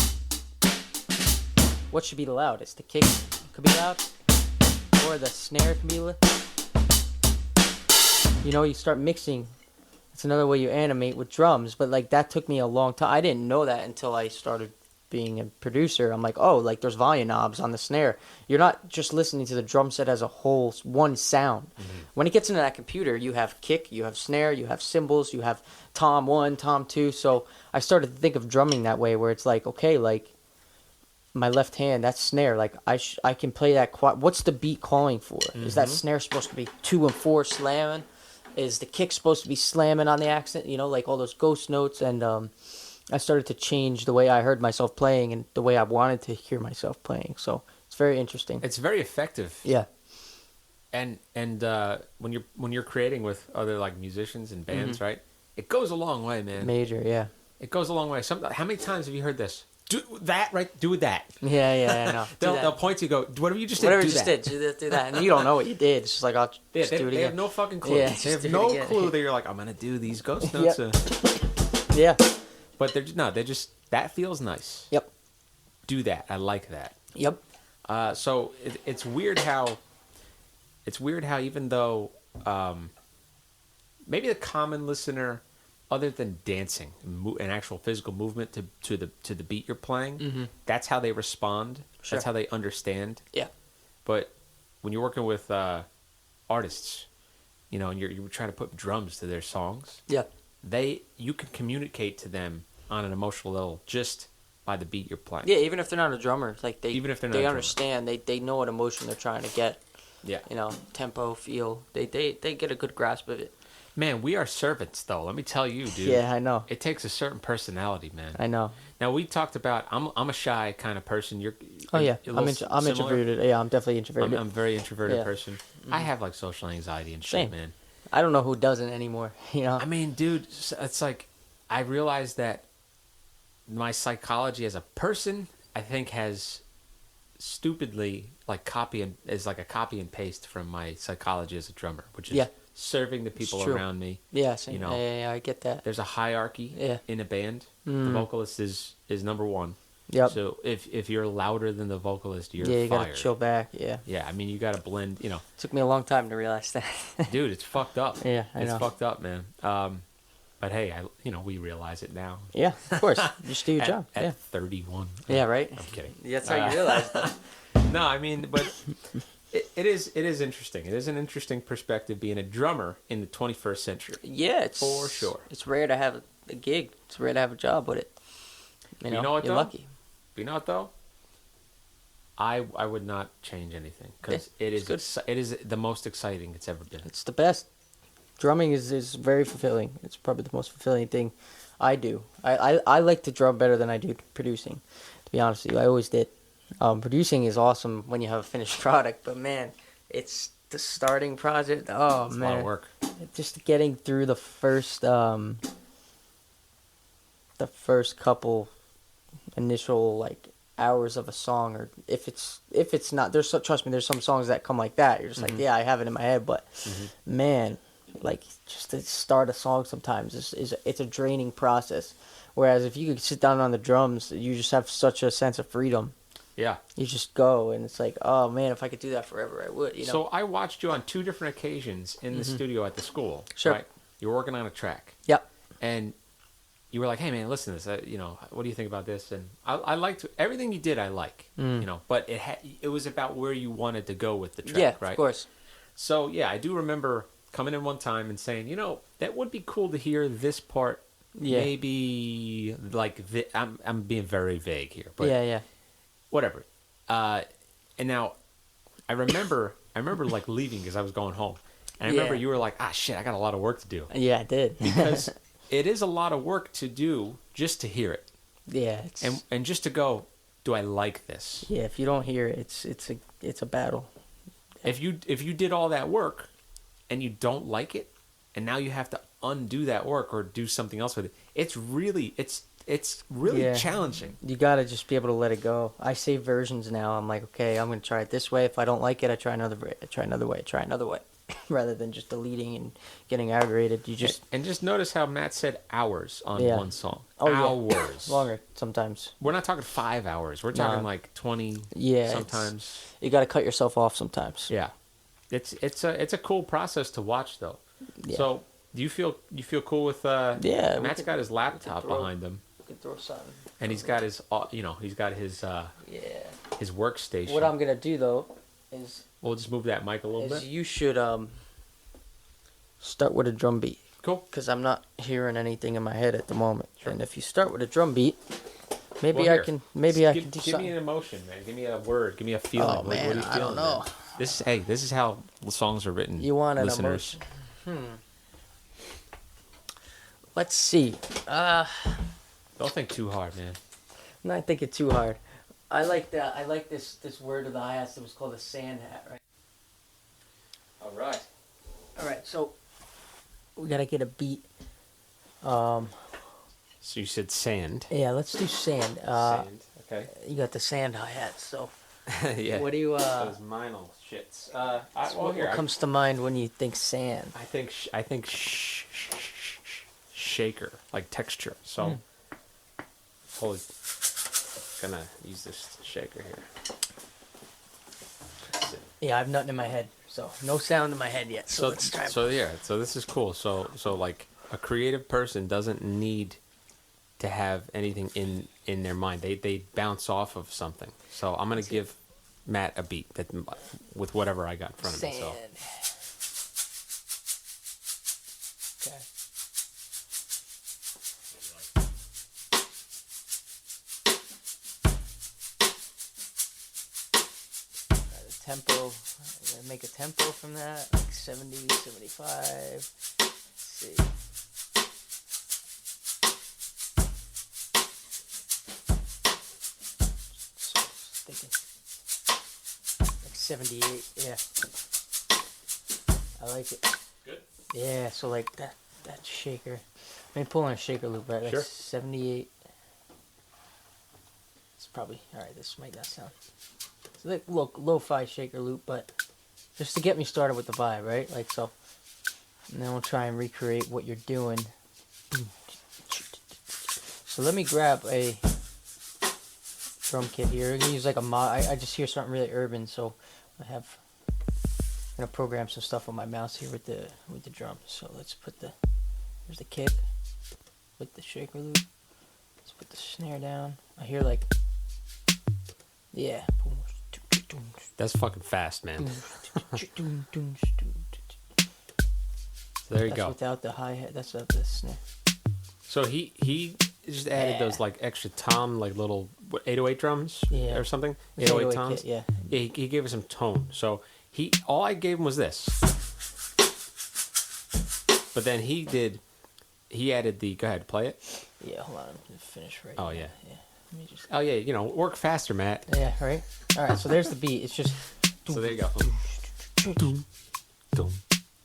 What should be the loudest? The kick could be loud, or the snare can be loud. You start mixing. It's another way you animate with drums. But like that took me a long time. I didn't know that until I started being a producer. I'm like, oh, like there's volume knobs on the snare. You're not just listening to the drum set as a whole, one sound. When it gets into that computer, you have kick, you have snare, you have cymbals, you have tom 1, tom 2. So I started to think of drumming that way, where it's like, okay, like my left hand, that's snare. Like I can play that. What's the beat calling for? Is that snare supposed to be 2 and 4 slamming? Is the kick supposed to be slamming on the accent? Like all those ghost notes. And I started to change the way I heard myself playing and the way I wanted to hear myself playing. So it's very interesting. it's very effective. Yeah. And when you're creating with other like musicians and bands, right? It goes a long way, man. Major, yeah. It goes a long way. How many times have you heard this? Do that, right? Do that. Yeah, I know. They'll point to you, go, whatever you just did, Whatever do you just that. did, do that. And you don't know what you did. It's just like, I'll just do it again. They have no fucking clue. Yeah, they have just do it no again. clue that you're like, I'm going to do these ghost notes. Yep. Yeah. But they're just, that feels nice. Yep. Do that. I like that. Yep. So it's weird how even though maybe the common listener, other than dancing and actual physical movement to the beat you're playing, that's how they respond. Sure. That's how they understand. Yeah. But when you're working with artists, and you're trying to put drums to their songs, Yeah. you can communicate to them on an emotional level just by the beat you're playing. Yeah, even if they're not a drummer, like they understand, they know what emotion they're trying to get. Yeah. Tempo, feel. They get a good grasp of it. Man, we are servants, though. Let me tell you, dude. Yeah, I know. It takes a certain personality, man. I know. Now we talked about I'm a shy kind of person. Oh yeah, you're I'm introverted. Yeah, I'm definitely introverted. I'm a very introverted Yeah. person. I have like social anxiety and shit, Same. man. I don't know who doesn't anymore. I mean, dude, it's like I realized that my psychology as a person, I think, has stupidly like a copy and paste from my psychology as a drummer, which is serving the people around me. Yeah, same. Yeah, I get that. There's a hierarchy in a band. The vocalist is number one. Yep. So if you're louder than the vocalist, you're you fired. gotta chill back. Yeah. Yeah, I mean, you gotta blend. Took me a long time to realize that. Dude, it's fucked up. Yeah, I know. It's fucked up, man. But hey, we realize it now. Yeah, of course. Just do your job. At 31. Yeah, right. I'm kidding. That's how you realize that. No, I mean, but it is interesting. It is an interesting perspective being a drummer in the 21st century. Yeah, it's for sure. It's rare to have a gig. It's rare to have a job with it. You know what, you're though? Lucky. You know what though? I would not change anything because it is the most exciting it's ever been. It's the best. Drumming is very fulfilling. It's probably the most fulfilling thing I do. I like to drum better than I do producing, to be honest with you. I always did. Producing is awesome when you have a finished product, but man, it's the starting project. Oh, it's man. a lot of work. Just getting through the first couple initial like hours of a song, or if it's not, trust me, there's some songs that come like that. You're just like, yeah, I have it in my head, but man, like just to start a song sometimes it's a draining process. Whereas if you could sit down on the drums, you just have such a sense of freedom. Yeah. You just go, and it's like, oh man, if I could do that forever, I would. So I watched you on 2 different occasions in the studio at the school. Sure. Right? You were working on a track. Yep. And you were like, hey man, listen to this. What do you think about this? And I liked everything you did. I like. But it was about where you wanted to go with the track. Yeah, right? of course. So yeah, I do remember coming in one time and saying, that would be cool to hear this part. Yeah. Maybe like I'm being very vague here, but yeah. Whatever. And now I remember like leaving because I was going home, and I remember you were like, shit, I got a lot of work to do. Yeah, I did. Because it is a lot of work to do just to hear it. Yeah. And just to go, do I like this? Yeah, if you don't hear it, it's a battle. If you did all that work and you don't like it, and now you have to undo that work or do something else with it, it's really challenging. You gotta just be able to let it go. I save versions now. I'm like, okay, I'm gonna try it this way. If I don't like it, I try another way. Try another way, rather than just deleting and getting aggravated. You just notice how Matt said hours on one song. Oh, hours. Yeah. Longer sometimes. We're not talking 5 hours. We're talking like 20. Yeah. Sometimes you gotta cut yourself off sometimes. Yeah. It's a cool process to watch though. Yeah. So do you feel cool with Matt's got his laptop behind him. We can throw something. And he's got his his workstation. What I'm gonna do though is we'll just move that mic a little bit. You should start with a drum beat. Cool. Because I'm not hearing anything in my head at the moment. Sure. And if you start with a drum beat, maybe I can do something. Give me an emotion, man. Give me a word. Give me a feeling. Oh man, what are you feeling, I don't know. Man? This is how songs are written. You want an emotion? Let's see. Don't think too hard, man. I'm not thinking too hard. I like this word of the hi-hats that was called a sand hat, right? All right. So we gotta get a beat So you said sand. Yeah, let's do sand. Sand. Okay. You got the sand hi-hat, so Yeah. what do you Those minor shits. what comes to mind when you think sand? I think shaker, like texture. So, holy, gonna use this shaker here. Yeah, I have nothing in my head, so no sound in my head yet. So let's try. So this is cool. So like a creative person doesn't need to have anything in their mind. They bounce off of something. So I'm gonna give Matt a beat that with whatever I got in front of me. So. Okay. The tempo. I'm gonna make a tempo from that, like 70, 75. Let's see. So thinking like 78. Yeah. I like it. Good. Yeah, so like that shaker. Let me pull on a shaker loop, right? Like Sure. 78. It's probably alright. This might not sound. It's like lo-fi shaker loop, but just to get me started with the vibe, right? Like so. And then we'll try and recreate what you're doing. So let me grab a drum kit here. I'm gonna use like a mod. I just hear something really urban, so I'm gonna program some stuff on my mouse here with the drum. So let's put there's the kick with the shaker loop. Let's put the snare down. I hear like, yeah. That's fucking fast, man. So there you go. Without the hi-hat. That's without the snare. So he just added those like extra tom, like little 808 drums or something. 808 toms. Kit, yeah. He gave us some tone. So all I gave him was this. But then he added the. Go ahead, play it. Yeah, hold on. I'm gonna finish right. Oh now. yeah. Yeah. Let me just. Oh yeah, work faster, Matt. Yeah. Right. All right. So there's the beat. It's just. So there you go.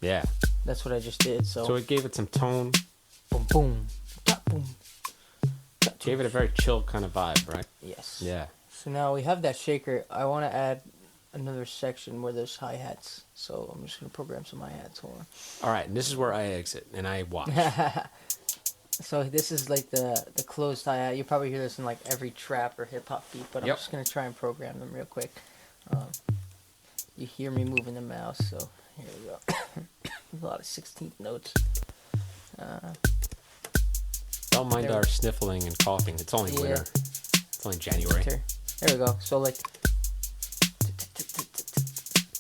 Yeah. That's what I just did. So it gave it some tone. Boom boom. Tap, boom. Gave it a very chill kind of vibe, right? Yes. Yeah. So now we have that shaker. I want to add another section where there's hi-hats. So I'm just gonna program some hi-hats. Hold on. All right, and this is where I exit and I watch. So this is like the closed hi-hat. You probably hear this in like every trap or hip hop beat, but I'm just gonna try and program them real quick. You hear me moving the mouse, so here we go. A lot of 16th notes. Don't mind our sniffling and coughing. It's only winter. It's only January. There we go. So like,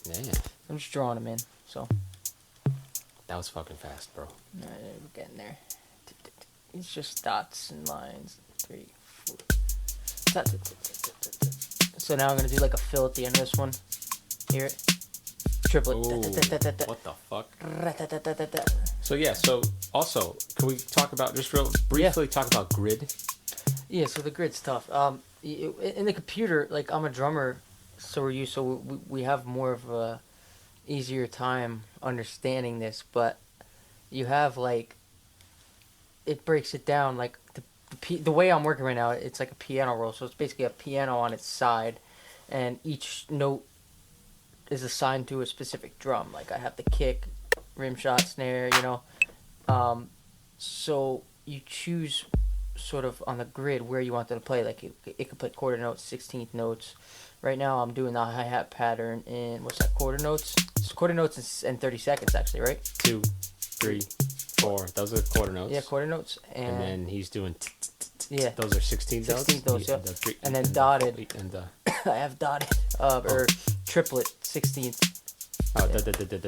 Yeah. I'm just drawing them in. So. That was fucking fast, bro. Alright, we're getting there. It's just dots and lines. 3, 4. So now I'm gonna do like a fill at the end of this one. Hear it? Triplet. Ooh, what the fuck? So yeah, so also, can we talk about, just real briefly talk about grid? Yeah, so the grid's tough. In the computer, like I'm a drummer, so we have more of a easier time understanding this, but you have like, it breaks it down, like the way I'm working right now, it's like a piano roll, so it's basically a piano on its side, and each note is assigned to a specific drum. Like I have the kick, rim shot, snare, so you choose sort of on the grid where you want them to play. Like it could play quarter notes, 16th notes. Right now I'm doing the hi-hat pattern in, what's that, quarter notes? It's quarter notes and 30 seconds actually, right? 2, 3, 4. Those are quarter notes. Yeah, quarter notes. And then he's doing yeah. Those are 16 notes. 16 notes, yeah. And then dotted. I have dotted, or triplet, 16th. Oh,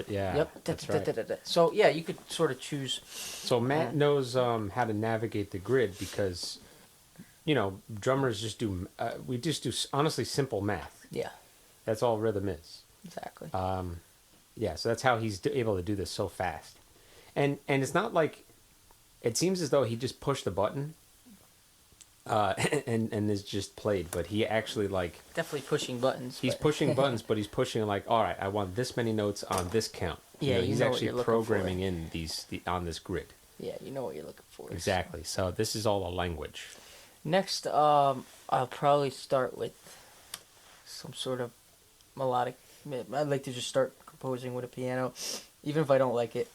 yeah. Yep. That's right. So yeah, you could sort of choose. So Matt knows how to navigate the grid because, drummers just do. We just do honestly simple math. Yeah. That's all rhythm is. Exactly. Yeah. So that's how he's able to do this so fast, and it's not like, it seems as though he just pushed the button. And is just played, but he actually definitely pushing buttons. He's pushing buttons, but he's pushing like, all right, I want this many notes on this count. Yeah, he's actually programming in on this grid. Yeah, you know what you're looking for. Exactly. So this is all a language. Next, I'll probably start with some sort of melodic. I'd like to just start composing with a piano, even if I don't like it.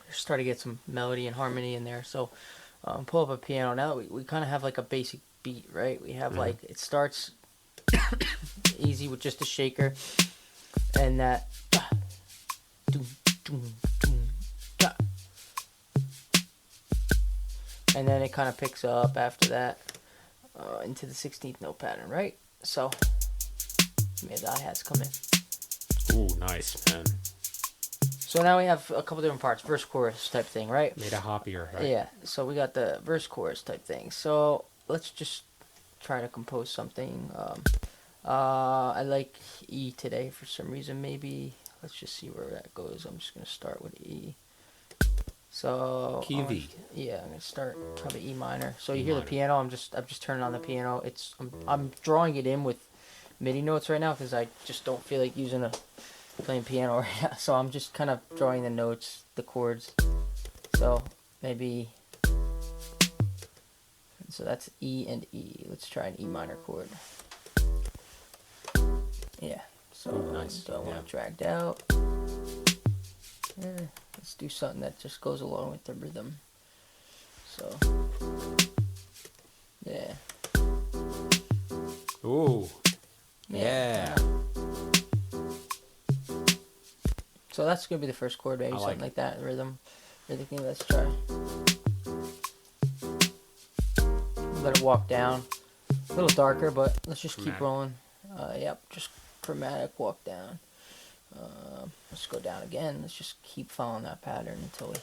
Just try to get some melody and harmony in there. So, pull up a piano. Now that we kind of have like a basic beat, right? We have like, it starts easy with just a shaker, and that. And then it kind of picks up after that into the 16th note pattern, right? So, maybe the hi-hats come in. Ooh, nice, man. So now we have a couple different parts, verse, chorus type thing, right? Made a hoppier, right? Yeah, so we got the verse, chorus type thing. So let's just try to compose something. I like E today for some reason, maybe. Let's just see where that goes. I'm just going to start with E. So Key of E. Yeah, I'm gonna start probably E minor. So you E hear minor. the piano. I'm just turning on the piano. I'm drawing it in with MIDI notes right now because I just don't feel like playing piano right now. So I'm just kind of drawing the notes, the chords. So maybe. So that's E and E. Let's try an E minor chord. Yeah. So Ooh, nice. Do I want it dragged out? Yeah. Let's do something that just goes along with the rhythm. So, yeah. Ooh. Yeah. So that's gonna be the first chord, maybe something like that. Rhythm. Let's try. Let it walk down. A little darker, but let's just keep rolling. Yep, just chromatic walk down. Let's go down again. Let's just keep following that pattern until we...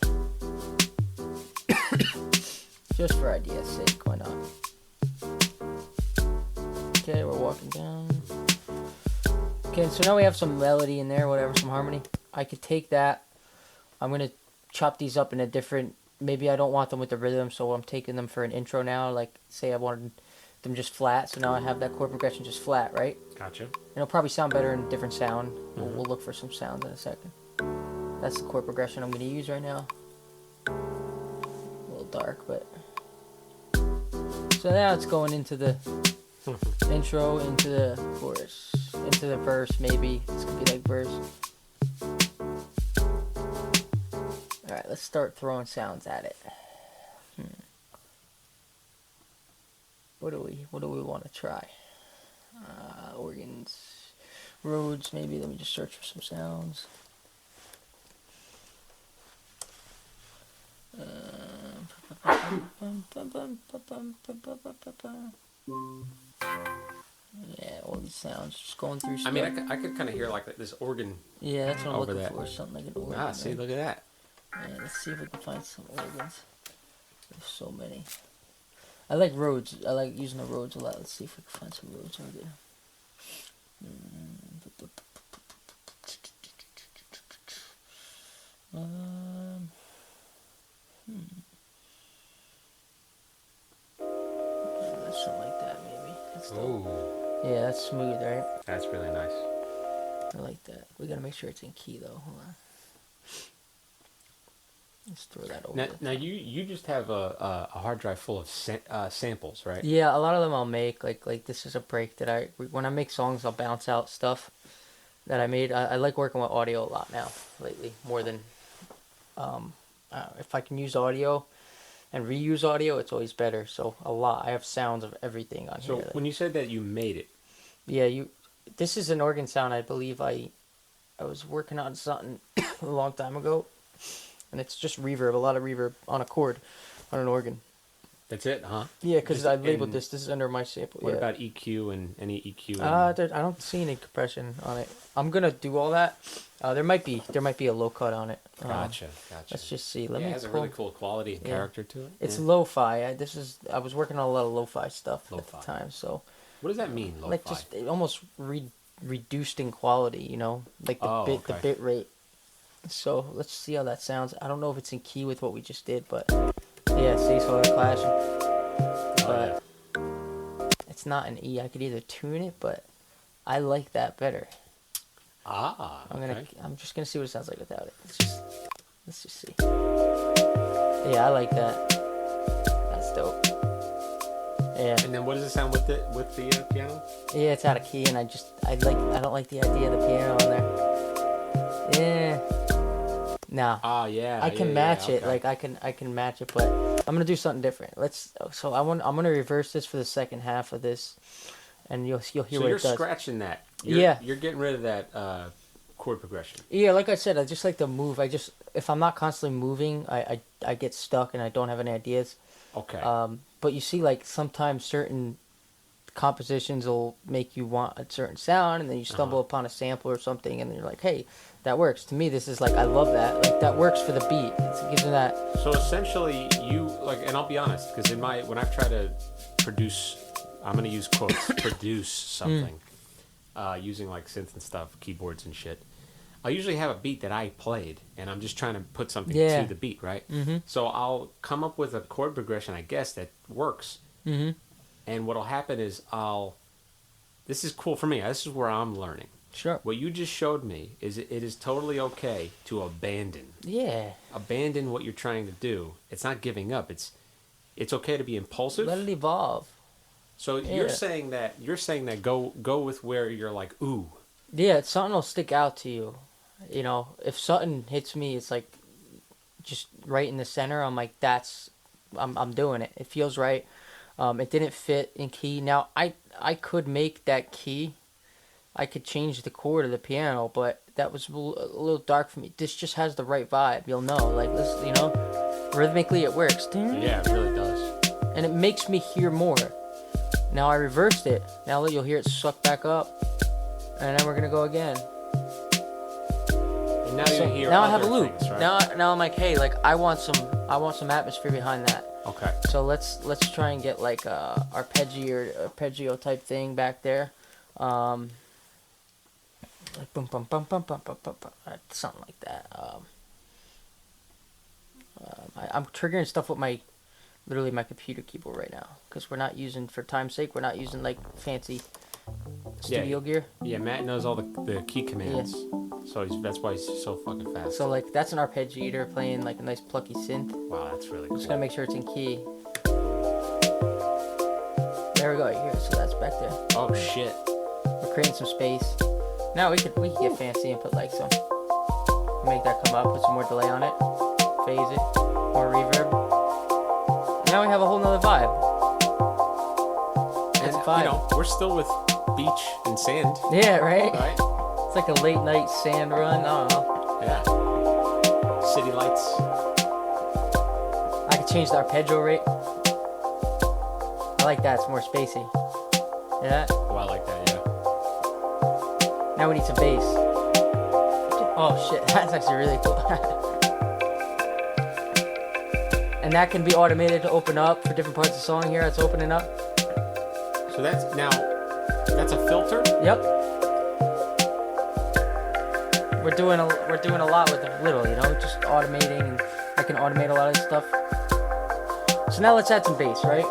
just for idea's sake, why not? Okay, we're walking down. Okay, so now we have some melody in there, whatever, some harmony. I could take that. I'm going to chop these up in a different... Maybe I don't want them with the rhythm, so I'm taking them for an intro now. Like, say I wanted them just flat, so now I have that chord progression just flat, right? Gotcha. It'll probably sound better in a different sound. We'll look for some sounds in a second. That's the chord progression I'm going to use right now. A little dark, but... So now it's going into the intro, into the chorus, into the verse, maybe. It's going to be like verse. Alright, let's start throwing sounds at it. What do we want to try? Organs, Rhodes, maybe. Let me just search for some sounds. Yeah, all these sounds just going through stuff. I mean, I could kind of hear like this organ. Yeah, that's what I'm looking that. for. Something like an organ. Ah, see, look at that. Yeah, let's see if we can find some organs. There's so many. I like Rhodes. I like using the Rhodes a lot. Let's see if we can find some Rhodes over there. Something like that, maybe. Yeah, that's smooth, right? That's really nice. I like that. We gotta make sure it's in key, though. Hold on. Let's throw that over. Now you just have a hard drive full of samples, right? Yeah, a lot of them I'll make. Like this is a break that when I make songs, I'll bounce out stuff that I made. I like working with audio a lot now lately, more than if I can use audio and reuse audio, it's always better. So a lot. I have sounds of everything on here. So when you said that you made it, yeah, this is an organ sound. I believe I was working on something a long time ago, and it's just reverb, a lot of reverb on a chord, on an organ. that's it, huh? Yeah, because I labeled this. This is under my sample. What yeah. about EQ and any EQ? I don't see any compression on it. I'm gonna do all that. There might be a low cut on it. Gotcha. Let's just see. Let it me has a really cool quality and character to it. It's lo-fi. I was working on a lot of lo-fi stuff at Lo-fi. the time. So What does that mean, lo-fi? like just almost reduced in quality. You know, like the bit rate. So let's see how that sounds. I don't know if it's in key with what we just did, but yeah, see, so they're clashing. But it's not an E. I could either tune it, but I like that better. I'm just gonna see what it sounds like without it. Let's just see. Yeah, I like that. That's dope. Yeah. And then what does it sound with the piano? Yeah, it's out of key, and I don't like the idea of the piano on there. Yeah. Nah. Ah, yeah. I can yeah, match yeah, it. okay. Like I can match it, but I'm gonna do something different. I'm gonna reverse this for the second half of this, and you'll hear So what you're it does. scratching that. Yeah. You're getting rid of that chord progression. Yeah, like I said, I just like to move. If I'm not constantly moving, I get stuck and I don't have any ideas. Okay. But you see, like sometimes certain compositions will make you want a certain sound, and then you stumble upon a sample or something, and then you're like, hey, that works. To me, this is like, I love that. Like that works for the beat. It gives me that. So essentially, you like, and I'll be honest, because when I've tried to produce, I'm gonna use quotes, produce something, using like synth and stuff, keyboards and shit. I'll usually have a beat that I played, and I'm just trying to put something to the beat, right? Mm-hmm. So I'll come up with a chord progression, I guess, that works. Mm-hmm. And what'll happen is this is cool for me. This is where I'm learning. Sure. What you just showed me is it is totally okay to abandon. Yeah. Abandon what you're trying to do. It's not giving up. It's okay to be impulsive. Let it evolve. So you're saying that go with where you're like, ooh. Yeah, something will stick out to you. You know, if something hits me, it's like just right in the center. I'm like, I'm doing it. It feels right. It didn't fit in key. Now I could make that key. I could change the chord of the piano, but that was a little dark for me. This just has the right vibe. You'll know, like this, you know, rhythmically it works. Yeah, it really does. And it makes me hear more. Now I reversed it. Now you'll hear it suck back up, and then we're gonna go again. And now you hear. Now I have a loop. Things, right? Now I'm like, hey, like I want some atmosphere behind that. Okay. So let's try and get like arpeggio type thing back there. Like boom, bum, bum, bum, bum, bum, bum, bum, something like that. I'm triggering stuff with my computer keyboard right now, because we're not using, for time's sake, we're not using like fancy studio gear. Yeah, Matt knows all the key commands, so that's why he's so fucking fast. So like that's an arpeggiator playing like a nice plucky synth. Wow, that's really I'm cool. just gonna make sure it's in key. There we go, right here. So that's back there. Oh shit. We're creating some space. Now we could get fancy and put like some, make that come up, put some more delay on it, phase it, more reverb. Now we have a whole nother vibe. And vibe. you know, we're still with beach and sand. Yeah, right? Right? It's like a late night sand run. I don't know. Yeah. City lights. I could change the arpeggio rate. I like that. It's more spacey. Yeah. Oh, I like that. Yeah. Now we need some bass. Oh shit, that's actually really cool. And that can be automated to open up for different parts of the song here. It's opening up. So that's a filter? Yep. We're doing a lot with the little, you know, just automating, and I can automate a lot of this stuff. So now let's add some bass, right?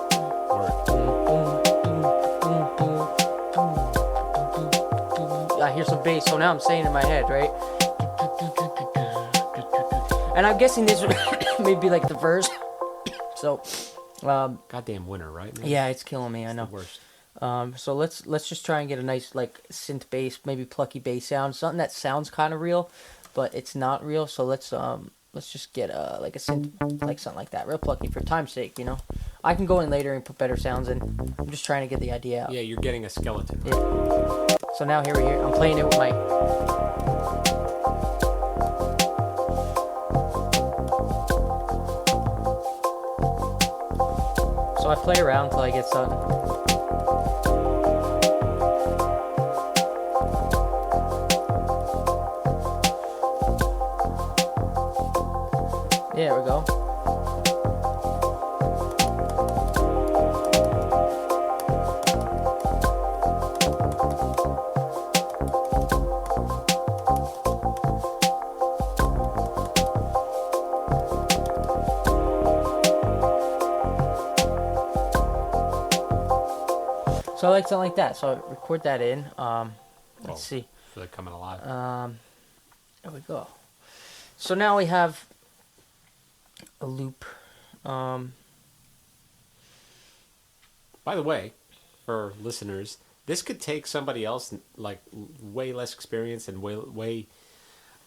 I hear some bass, so now I'm saying in my head, right? And I'm guessing this would maybe be like the verse. So, Goddamn winter, right, man? yeah, it's killing me. I know. The worst. So let's just try and get a nice like synth bass, maybe plucky bass sound, something that sounds kind of real, but it's not real. So let's just get like a synth, like something like that, real plucky for time's sake, you know. I can go in later and put better sounds in. I'm just trying to get the idea out. Yeah, you're getting a skeleton. Right? Yeah. So now here we are. I'm playing it with my. So I play around until I get something. There we go. So I like something like that. So I record that in. Let's see. So they're coming alive. There we go. So now we have a loop By the way, for listeners, this could take somebody else like way less experienced and way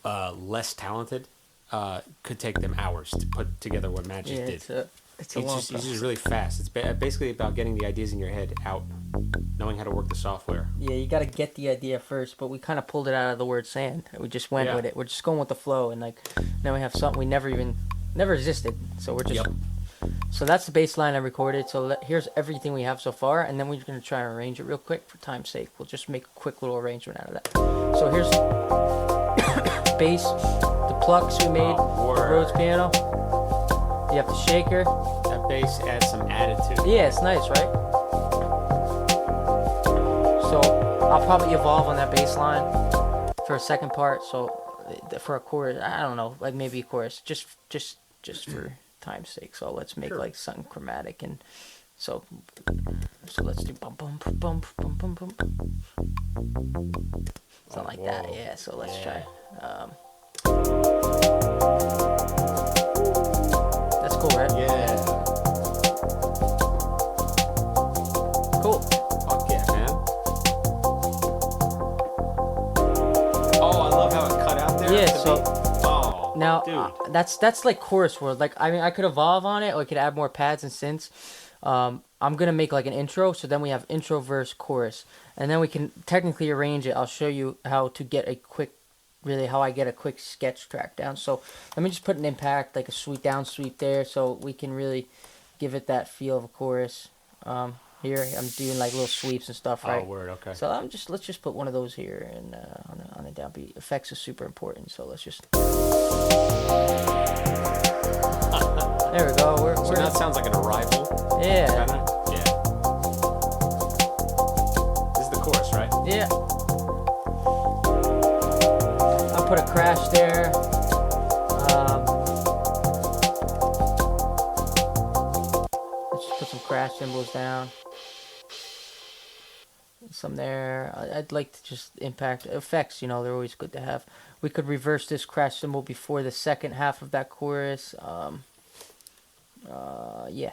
less talented. Could take them hours to put together what Matt just did. It's a long It's process. just really fast. It's basically about getting the ideas in your head out, knowing how to work the software. Yeah, you got to get the idea first, but we kind of pulled it out of the word sand. We just went with it. We're just going with the flow, and like now we have something we never existed. So we're just. Yep. So that's the bass line I recorded. So here's everything we have so far, and then we're going to try and arrange it real quick for time's sake. We'll just make a quick little arrangement out of that. So here's bass, the plucks we made, the Rhodes piano. You have the shaker. That bass adds some attitude. Yeah, it's nice, right? So I'll probably evolve on that bass line for a second part. So for a chorus, I don't know, like maybe a chorus, just for time's sake. So let's make like something chromatic, and so let's do bum bum bum bum bum bum, something like that. Yeah. So let's try. That's cool, right? Yeah. Cool. Fuck yeah, man. Oh, I love how it cut out there. Yeah, at the so- beat. Oh, Now dude. that's like chorus world. Like I mean, I could evolve on it, or I could add more pads and synths. I'm gonna make like an intro, so then we have intro, verse, chorus, and then we can technically arrange it. I'll show you how to get a quick, really how I get a quick sketch track down. So let me just put an impact, like a sweep down sweep there, so we can really give it that feel of a chorus. Here I'm doing like little sweeps and stuff, right? Oh, word, okay. So let's just put one of those here, and on the downbeat. Effects is super important, so let's just. There we go. So now it sounds like an arrival. Yeah. Kinda? Yeah. This is the chorus, right? Yeah. I'll put a crash there. Let's just put some crash cymbals down. Some there. I'd like to just impact effects, they're always good to have. We could reverse this crash cymbal before the second half of that chorus. Yeah.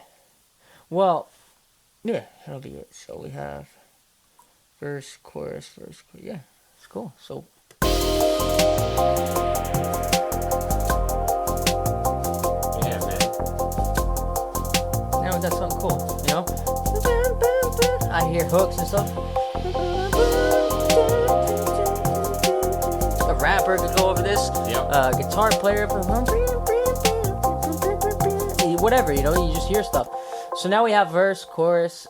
Well, yeah, that'll be it. So we have verse, chorus, yeah, it's cool. So Yeah, man. now we got something cool, I hear hooks and stuff. A rapper could go over this. Yep. Guitar player, whatever, you just hear stuff. So now we have verse, chorus.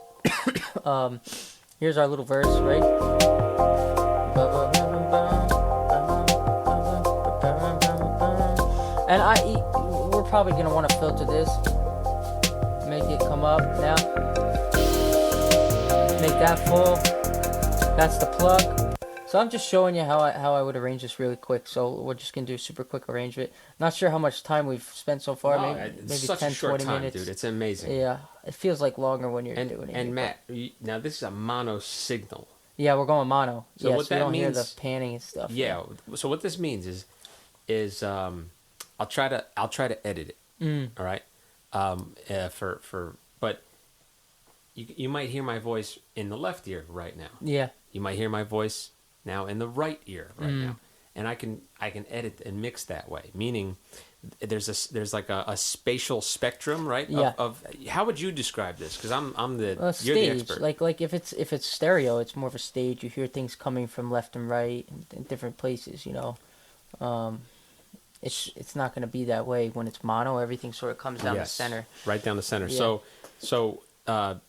Here's our little verse, right? And we're probably gonna want to filter this, make it come up now. Make that full. That's the plug. So I'm just showing you how I would arrange this really quick. So we're just gonna do a super quick arrangement. Not sure how much time we've spent so far. No, maybe it's such 10, a short 20 time, minutes. dude. It's amazing. Yeah, it feels like longer when you're doing it. And Matt, now this is a mono signal. Yeah, we're going mono. So yeah, what so you that don't hear the means- panning and stuff. Yeah. So what this means is I'll try to edit it. All right. But you might hear my voice in the left ear right now. Yeah. You might hear my voice now in the right ear right now, and I can edit and mix that way. Meaning, there's like a spatial spectrum, right? Yeah. Of how would you describe this? Because you're the Stage. expert. Like if it's stereo, it's more of a stage. You hear things coming from left and right in different places. It's not going to be that way when it's mono. Everything sort of comes down the center. Right down the center. Yeah. So the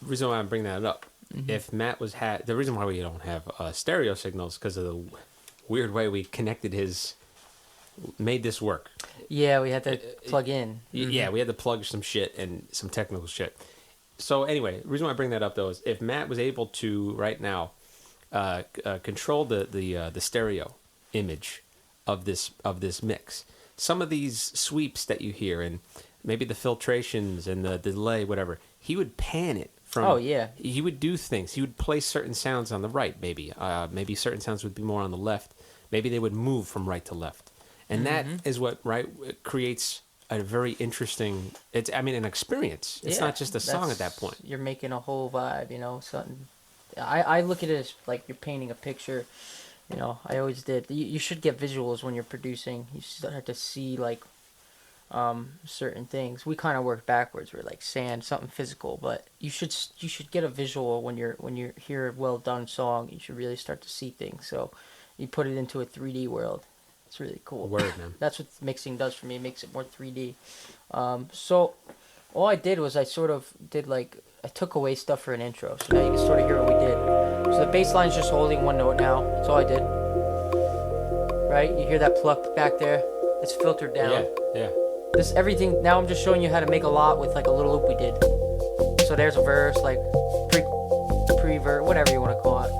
reason why I'm bringing that up, if Matt the reason why we don't have stereo signals because of the weird way we made this work. Yeah, we had to plug in. Yeah, we had to plug some shit and some technical shit. So anyway, the reason why I bring that up though is if Matt was able to right now control the stereo image of this mix, some of these sweeps that you hear and maybe the filtrations and the delay, whatever, he would pan it from. Oh yeah. He would do things. He would place certain sounds on the right, maybe. Maybe certain sounds would be more on the left. Maybe they would move from right to left, and that is what creates a very interesting. An experience. It's Yeah, not just a song at that that's- point. You're making a whole vibe, something. I look at it as like you're painting a picture. I always did. You should get visuals when you're producing. You start to see like certain things. We kind of work backwards. We're like sand, something physical, but you should get a visual when you hear a well done song. You should really start to see things. So you put it into a 3D world. It's really cool. Word, man. That's what mixing does for me. It makes it more 3D. So all I did was I sort of did like I took away stuff for an intro. So now you can sort of hear what we did. So the bass line's just holding one note now. That's all I did. Right? You hear that pluck back there? It's filtered down. Yeah. This everything. Now I'm just showing you how to make a lot with like a little loop we did. So there's a verse, like pre-verse, whatever you want to call it.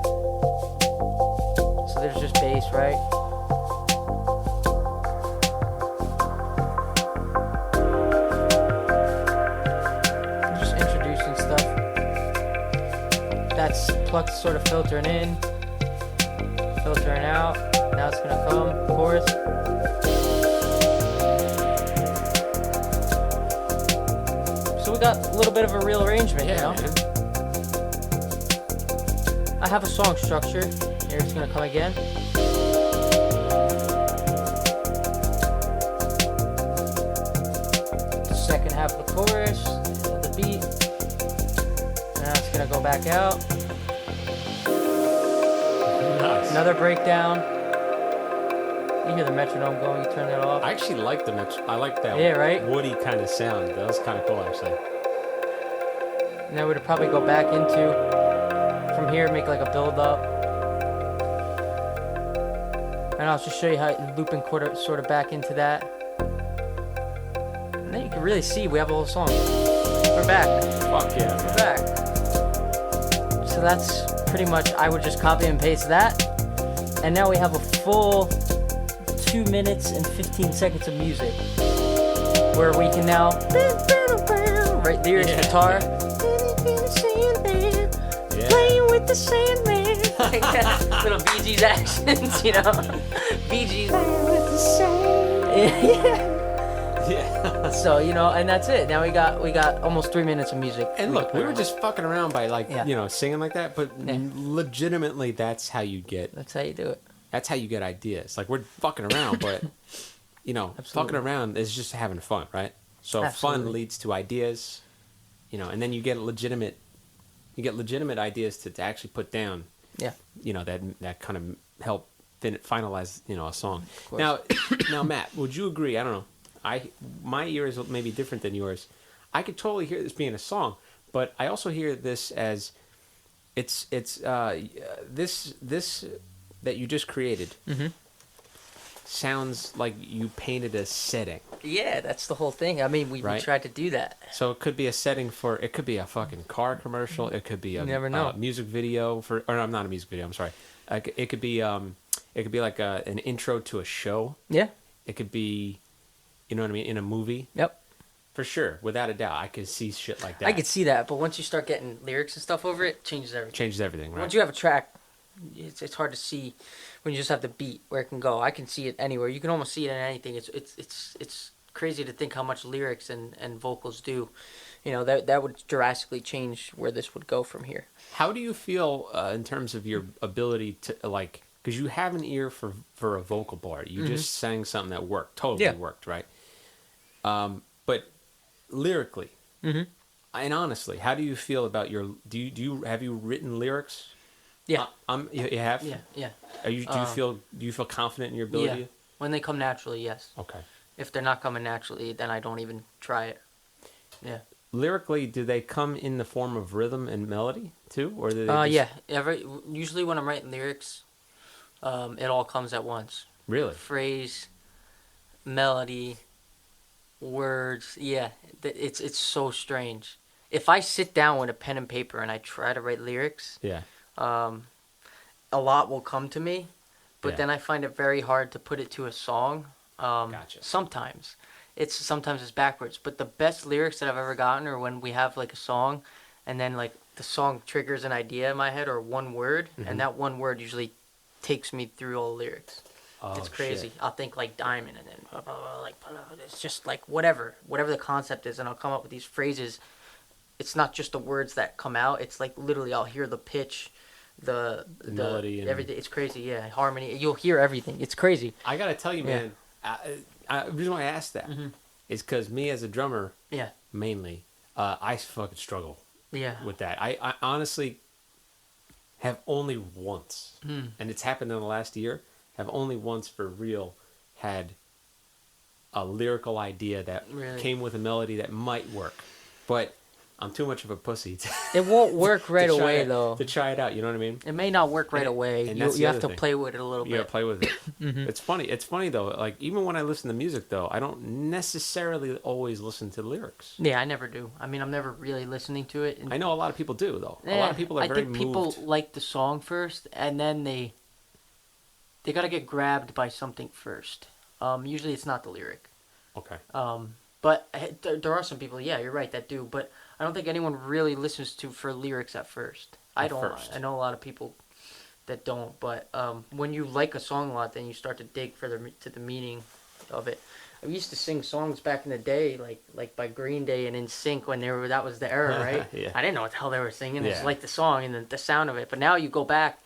So there's just bass, right? I'm just introducing stuff. That's plucked, sort of filtering in, filtering out. Now it's gonna come, chorus. So we got a little bit of a real arrangement, Man. I have a song structure. Here it's gonna come again. The second half of the chorus, the beat. Now it's gonna go back out. Nice. Another breakdown. You hear the metronome going, you turn that off. I actually like I like that. Yeah, right? Woody kind of sound. That was kind of cool, actually. And then we'd probably go back into, from here, make like a build up. And I'll just show you how looping quarter sort of back into that. And then you can really see we have a whole song. We're back. Fuck yeah, We're man. back. So that's pretty much, I would just copy and paste that. And now we have a full 2 minutes and 15 seconds of music. Where we can now, right, lyrics, guitar. Yeah. Playing with the Sandman. Like that. Little Bee Gees accents, Bee Gees. With the Sandman. Yeah. So, and that's it. Now we got almost 3 minutes of music. And look, we were just fucking around by Yeah. singing like that, but legitimately, that's how you get. That's how you do it. That's how you get ideas. Like we're fucking around, but fucking around is just having fun, right? So Absolutely. fun leads to ideas, and then you get legitimate ideas to actually put down. Yeah. That kind of help finalize a song. Of course. Now Matt, would you agree? I don't know. My ears may be different than yours. I could totally hear this being a song, but I also hear this as it's this that you just created sounds like you painted a setting. Yeah, that's the whole thing. I mean, we tried to do that. So it could be a setting for, it could be a fucking car commercial. It could be a never know. Music video for, or no, not a music video. I'm sorry. It could be like an intro to a show. Yeah. It could be, you know what I mean, in a movie. Yep. For sure, without a doubt, I could see shit like that. I could see that, but once you start getting lyrics and stuff over it changes everything. Changes everything, right? Once you have a track, it's hard to see when you just have the beat where it can go. I can see it anywhere. You can almost see it in anything. It's crazy to think how much lyrics and vocals do. That would drastically change where this would go from here. How do you feel in terms of your ability to because you have an ear for a vocal part. You just sang something that worked, totally worked, right? But lyrically, and honestly, how do you feel about have you written lyrics? Yeah. You have? Yeah. Do you feel confident in your ability? Yeah. When they come naturally, yes. Okay. If they're not coming naturally, then I don't even try it. Yeah. Lyrically, do they come in the form of rhythm and melody too, or do they? Yeah. Usually when I'm writing lyrics, it all comes at once. Really? Phrase, melody, words. Yeah. It's so strange. If I sit down with a pen and paper and I try to write lyrics, a lot will come to me, but then I find it very hard to put it to a song. Gotcha. Sometimes it's backwards, but the best lyrics that I've ever gotten are when we have like a song, and then like the song triggers an idea in my head or one word, and that one word usually takes me through all the lyrics. Oh, It's crazy. shit. I'll think like diamond and then blah, blah, blah, like blah, blah, it's just like whatever the concept is, and I'll come up with these phrases. It's not just the words that come out. It's like literally I'll hear the pitch, the melody and everything. It's crazy. Yeah, harmony. You'll hear everything. It's crazy. I gotta tell you, man. The reason why I asked that is because me as a drummer, Yeah. mainly, I fucking struggle Yeah. with that. I honestly have only once, and it's happened in the last year. Have only once for real had a lyrical idea that Really? came with a melody that might work, but I'm too much of a pussy. It won't work right to try away it- though. To try it out, you know what I mean? It may not work right And away. and You that's the you have other to thing. play with it a little You gotta bit. play with it. It's funny. It's funny though. Like even when I listen to music, though, I don't necessarily always listen to the lyrics. Yeah, I never do. I mean, I'm never really listening to it. I know a lot of people do, though. A lot of people are I very think moved. people like the song first, and then they gotta get grabbed by something first. Usually it's not the lyric. Okay. But there are some people, yeah, you're right, that do. But I don't think anyone really listens to for lyrics at first. I At don't. first. I know a lot of people that don't. But when you like a song a lot, then you start to dig to the meaning of it. I used to sing songs back in the day, like by Green Day and In Sync when that was the era, right? Yeah. I didn't know what the hell they were singing. I Yeah. just liked the song and the sound of it. But now you go back.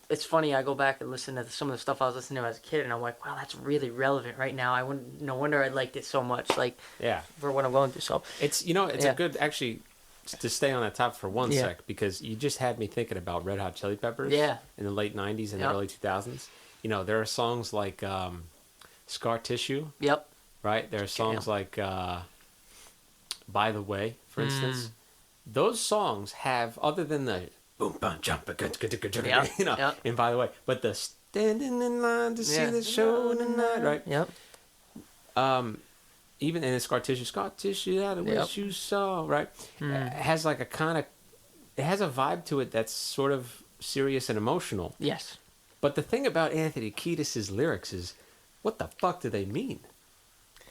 It's funny. I go back and listen to some of the stuff I was listening to as a kid, and I'm like, wow, that's really relevant right now. No wonder I liked it so much. Like Yeah. for what I'm going through. So It's it's Yeah. a good actually to stay on that topic for one Yeah. sec because you just had me thinking about Red Hot Chili Peppers. Yeah. In the late '90s and Yep. the early 2000s, there are songs like "Scar Tissue," yep. right? There are songs like "By the Way," for instance. Mm. Those songs have, other than the boom, bum, jump, Yeah. Yeah. and by the way, but the standing in line to see Yeah. the show tonight, right? Yep. Even in the scar tissue out of Yep. what you saw, right? It has like it has a vibe to it that's sort of serious and emotional. Yes. But the thing about Anthony Kiedis' lyrics is, what the fuck do they mean?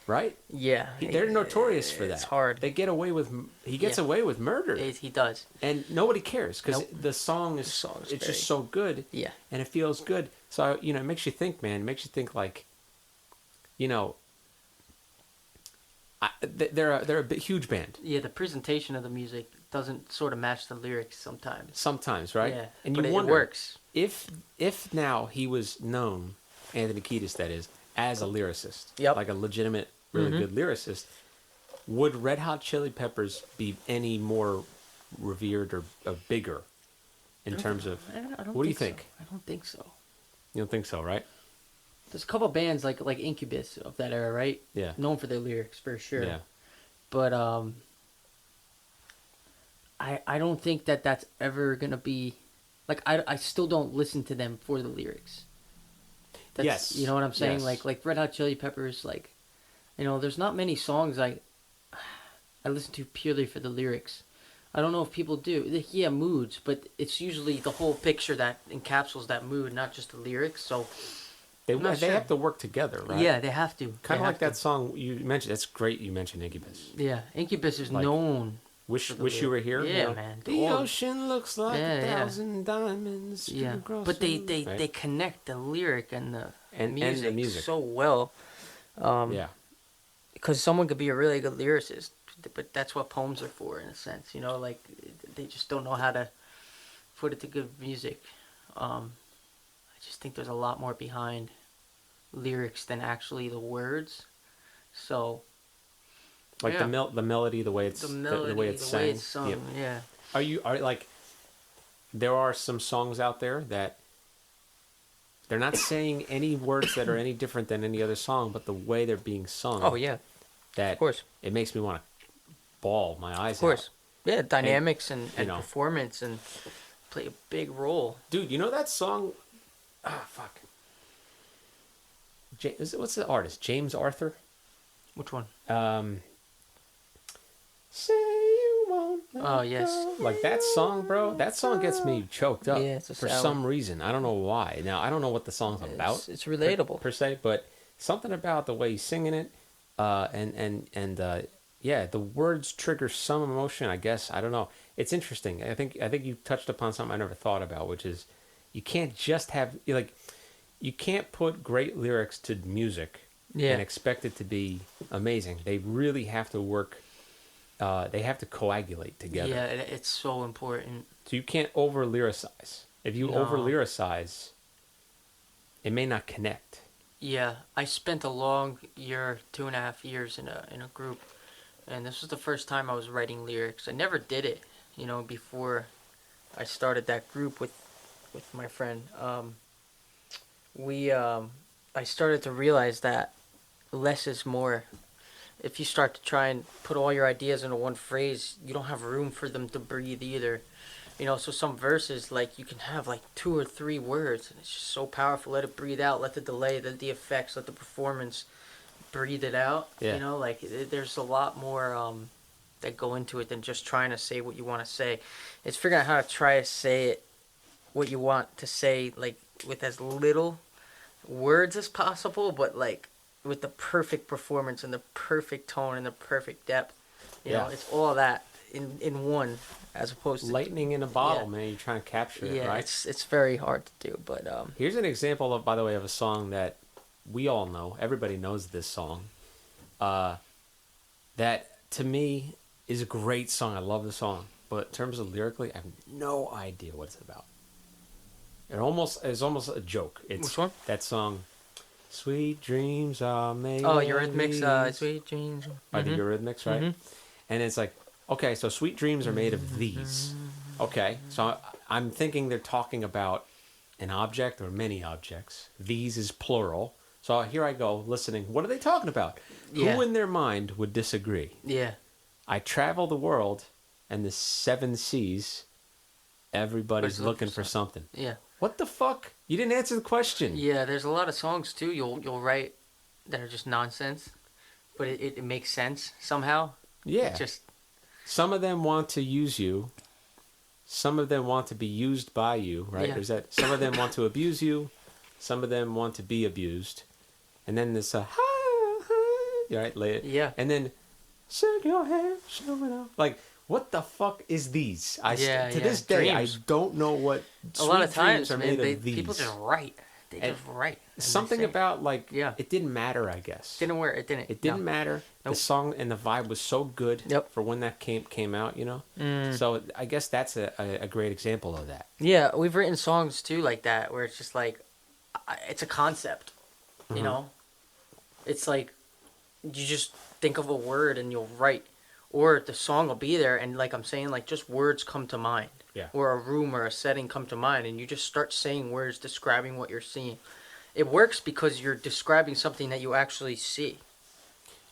Right? Yeah. They're notorious for that. It's hard. They get away with. He gets Yeah. away with murder, He does. and nobody cares because Nope. the song is. song's It's very- just so good. Yeah. And it feels good. So it makes you think, man. It makes you think like, they're a big, huge band Yeah. The presentation of the music doesn't sort of match the lyrics sometimes. sometimes, right? Yeah. And but you it wonder works. if now he was known, Anthony Kiedis, that is, as a lyricist, Yep. like a legitimate, really good lyricist, would Red Hot Chili Peppers be any more revered or bigger in terms of? I don't What do you so. think? I don't think so. You don't think so, right? There's a couple bands like Incubus of that era, right? Yeah. Known for their lyrics for sure. Yeah. But I don't think that's ever gonna be, like I still don't listen to them for the lyrics. Yes. You know what I'm saying? Yes. Like Red Hot Chili Peppers, there's not many songs I listen to purely for the lyrics. I don't know if people do. Yeah, moods, but it's usually the whole picture that encapsulates that mood, not just the lyrics. So They I'm not they sure. have to work together, right? yeah, they have to. Kind They of like have to. that song you mentioned. That's great. You mentioned Incubus. Yeah, Incubus is Like, known. Wish For the you were here. Yeah, man. The All- ocean looks like Yeah, a yeah. thousand diamonds. Yeah, across but they the- right? they connect the lyric and the And music, the music. so well. Yeah. Because someone could be a really good lyricist, but that's what poems are for, in a sense. Like they just don't know how to put it to good music. I just think there's a lot more behind lyrics than actually the words. So Like yeah. the melody, the way it's the melody, the way it's sang. way it's sung, Yep. yeah. Are like there are some songs out there that they're not saying any words that are any different than any other song, but the way they're being sung. Oh yeah, that of course, it makes me want to bawl my eyes of course. out. Yeah, dynamics and you know. performance and play a big role. Dude, you know that song? Ah, fuck. What's the artist? James Arthur? Which one? Say you won't let Oh, yes. go. Like that song, bro. That song gets me choked up Yeah, it's a for sad some reason. I don't know why. Now I don't know what the song's about. It's relatable. per se, but something about the way he's singing it, yeah, the words trigger some emotion. I guess I don't know. It's interesting. I think you touched upon something I never thought about, which is you can't just have like you can't put great lyrics to music Yeah. and expect it to be amazing. They really have to work. They have to coagulate together. Yeah, it's so important. So you can't over lyricize. If you No. over lyricize, it may not connect. Yeah, I spent a long year, 2.5 years in a group, and this was the first time I was writing lyrics. I never did it, before I started that group with my friend. I started to realize that less is more. If you start to try and put all your ideas into one phrase, you don't have room for them to breathe either. So some verses, like, you can have like 2 or 3 words, and it's just so powerful. Let it breathe out. Let the delay, the effects, let the performance breathe it out. Yeah. There's a lot more that go into it than just trying to say what you want to say. It's figuring out how to try to say it, what you want to say, like, with as little words as possible, but like with the perfect performance and the perfect tone and the perfect depth. It's all that in one, as opposed to Lightning in a bottle, yeah. man. You're trying to capture it, Yeah, right? it's very hard to do, but Here's an example of, by the way, of a song that we all know. Everybody knows this song. That to me is a great song. I love the song, but in terms of lyrically, I have no idea what it's about. It's almost a joke. It's Which one? that song, "Sweet Dreams Are Made." oh, of Eurythmics, these," Sweet Dreams. by the Eurythmics, right? Mhm. And it's like, okay, so sweet dreams are made of these. Okay, so I'm thinking they're talking about an object or many objects. These is plural. So here I go listening. What are they talking about? Yeah. Who in their mind would disagree? Yeah. I travel the world and the 7 seas. Everybody's Everybody's looking for something. Yeah. What the fuck? You didn't answer the question. Yeah, there's a lot of songs too you'll write that are just nonsense, but it makes sense somehow. Yeah. It just Some of them want to use you. Some of them want to be used by you, right? Yeah. There's that. Some of them want to abuse you. Some of them want to be abused. And then this, right? Yeah. And then, shake your hair, show it off. Like, what the fuck is these? To this day, Dreams. I don't know what. A lot of sweet dreams times, are man, made of these. people just write. They And just write. and they Something say. about like, Yeah. it didn't matter, I guess. Didn't work. It didn't. It didn't No. matter. The Nope. song and the vibe was so good Yep. for when that came out, Mm. So I guess that's a great example of that. Yeah, we've written songs too like that, where it's just like, it's a concept, Mm-hmm. It's like, you just think of a word and you'll write, or the song will be there, and like I'm saying, like, just words come to mind. Yeah. Or a room or a setting come to mind, and you just start saying words describing what you're seeing. It works because you're describing something that you actually see.